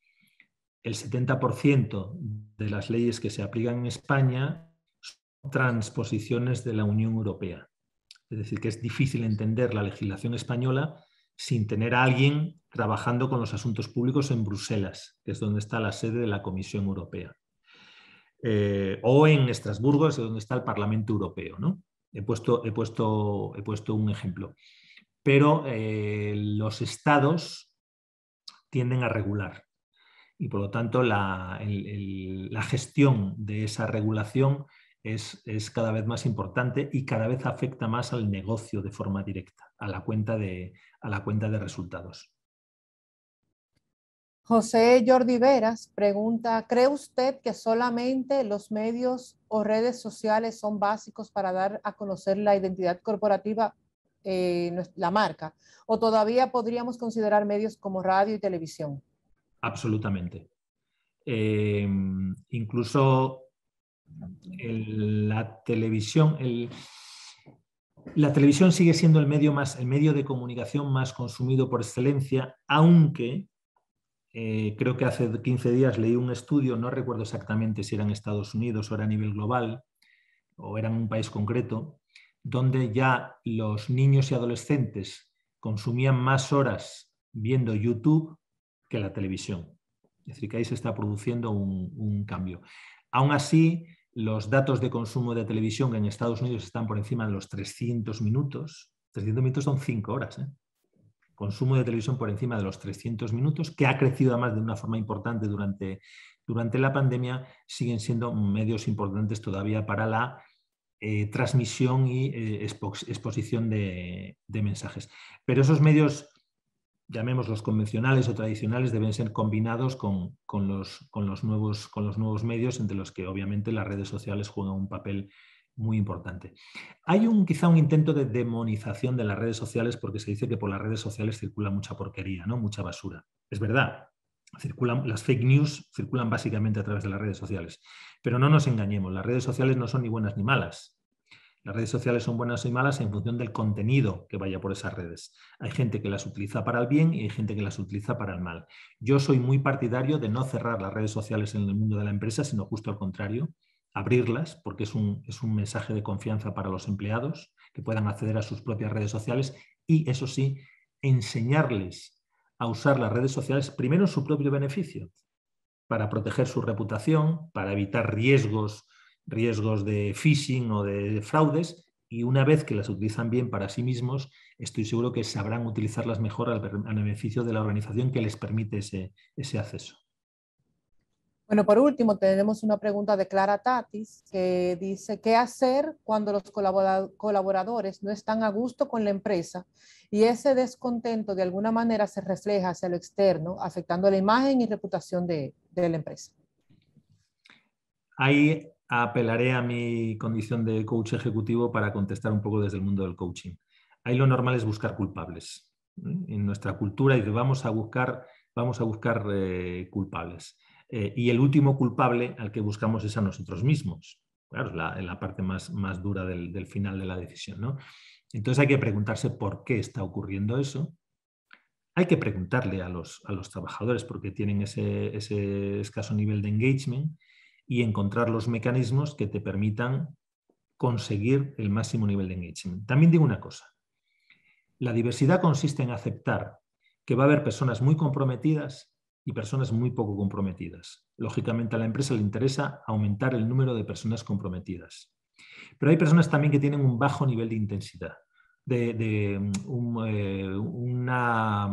El 70% de las leyes que se aplican en España son transposiciones de la Unión Europea. Es decir, que es difícil entender la legislación española sin tener a alguien trabajando con los asuntos públicos en Bruselas, que es donde está la sede de la Comisión Europea. O en Estrasburgo, es donde está el Parlamento Europeo, ¿no? He puesto un ejemplo. Pero los estados tienden a regular. Y por lo tanto la gestión de esa regulación es cada vez más importante y cada vez afecta más al negocio de forma directa, a la cuenta de resultados. José Jordi Veras pregunta, ¿cree usted que solamente los medios o redes sociales son básicos para dar a conocer la identidad corporativa la marca, o todavía podríamos considerar medios como radio y televisión? Absolutamente. Incluso la televisión sigue siendo el medio de comunicación más consumido por excelencia, aunque creo que hace 15 días leí un estudio, no recuerdo exactamente si era en Estados Unidos o era a nivel global, o era en un país concreto, donde ya los niños y adolescentes consumían más horas viendo YouTube que la televisión. Es decir, que ahí se está produciendo un cambio. Aún así, los datos de consumo de televisión en Estados Unidos están por encima de los 300 minutos. 300 minutos son 5 horas. Consumo de televisión por encima de los 300 minutos, que ha crecido además de una forma importante durante la pandemia. Siguen siendo medios importantes todavía para la transmisión y exposición de mensajes. Pero esos medios, llamémoslos convencionales o tradicionales, deben ser combinados con los nuevos medios, entre los que obviamente las redes sociales juegan un papel muy importante. Hay quizá un intento de demonización de las redes sociales, porque se dice que por las redes sociales circula mucha porquería, ¿no? Mucha basura. Es verdad. Las fake news circulan básicamente a través de las redes sociales. Pero no nos engañemos, las redes sociales no son ni buenas ni malas. Las redes sociales son buenas y malas en función del contenido que vaya por esas redes. Hay gente que las utiliza para el bien y hay gente que las utiliza para el mal. Yo soy muy partidario de no cerrar las redes sociales en el mundo de la empresa, sino justo al contrario, abrirlas, porque es un mensaje de confianza para los empleados, que puedan acceder a sus propias redes sociales y, eso sí, enseñarles a usar las redes sociales primero en su propio beneficio, para proteger su reputación, para evitar riesgos de phishing o de fraudes, y una vez que las utilizan bien para sí mismos, estoy seguro que sabrán utilizarlas mejor al beneficio de la organización que les permite ese acceso. Bueno, por último, tenemos una pregunta de Clara Tatis que dice, ¿qué hacer cuando los colaboradores no están a gusto con la empresa y ese descontento de alguna manera se refleja hacia lo externo, afectando la imagen y reputación de la empresa? Ahí apelaré a mi condición de coach ejecutivo para contestar un poco desde el mundo del coaching. Ahí lo normal es buscar culpables. En nuestra cultura dice, vamos a buscar culpables. Y el último culpable al que buscamos es a nosotros mismos. Claro, es la parte más dura del final de la decisión, ¿no? Entonces hay que preguntarse por qué está ocurriendo eso. Hay que preguntarle a los trabajadores por qué tienen ese escaso nivel de engagement y encontrar los mecanismos que te permitan conseguir el máximo nivel de engagement. También digo una cosa. La diversidad consiste en aceptar que va a haber personas muy comprometidas y personas muy poco comprometidas. Lógicamente a la empresa le interesa aumentar el número de personas comprometidas. Pero hay personas también que tienen un bajo nivel de intensidad, una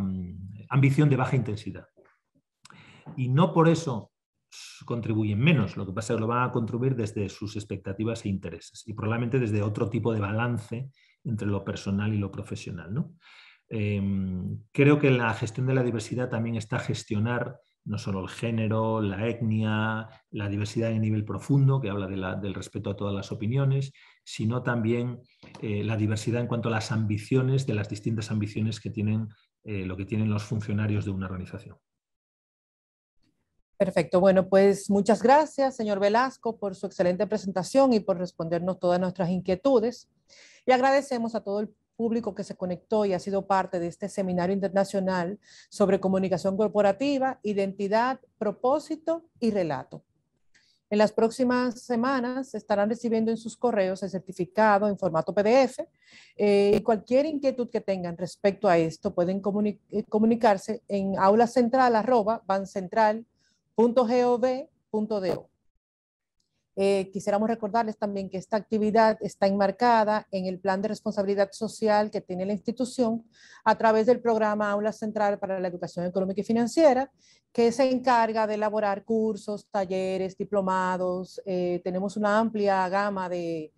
ambición de baja intensidad. Y no por eso contribuyen menos, lo que pasa es que lo van a contribuir desde sus expectativas e intereses y probablemente desde otro tipo de balance entre lo personal y lo profesional, ¿no? Creo que la gestión de la diversidad también está gestionar no solo el género, la etnia, la diversidad a nivel profundo, que habla del respeto a todas las opiniones, sino también la diversidad en cuanto a las ambiciones, de las distintas ambiciones que tienen lo que tienen los funcionarios de una organización. Perfecto. Bueno, pues muchas gracias, señor Velasco, por su excelente presentación y por respondernos todas nuestras inquietudes. Y agradecemos a todo el público que se conectó y ha sido parte de este seminario internacional sobre comunicación corporativa, identidad, propósito y relato. En las próximas semanas estarán recibiendo en sus correos el certificado en formato PDF y cualquier inquietud que tengan respecto a esto pueden comunicarse en aulacentral@bancentral.gov.do. Quisiéramos recordarles también que esta actividad está enmarcada en el plan de responsabilidad social que tiene la institución a través del programa Aula Central para la Educación Económica y Financiera, que se encarga de elaborar cursos, talleres, diplomados. Tenemos una amplia gama de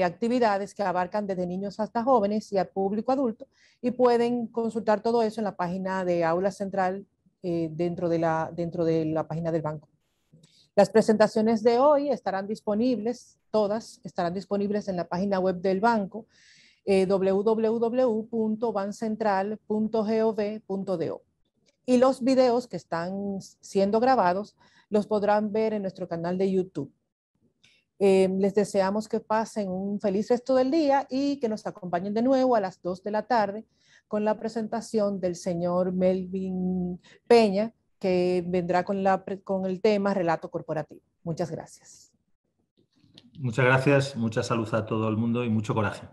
actividades que abarcan desde niños hasta jóvenes y al público adulto, y pueden consultar todo eso en la página de Aula Central dentro de la página del banco. Las presentaciones de hoy estarán disponibles, todas estarán disponibles en la página web del banco. www.bancentral.gov.do. Y los videos que están siendo grabados los podrán ver en nuestro canal de YouTube. Les deseamos que pasen un feliz resto del día y que nos acompañen de nuevo a las 2 de la tarde con la presentación del señor Melvin Peña, que vendrá con el tema relato corporativo. Muchas gracias. Muchas gracias, mucha salud a todo el mundo y mucho coraje.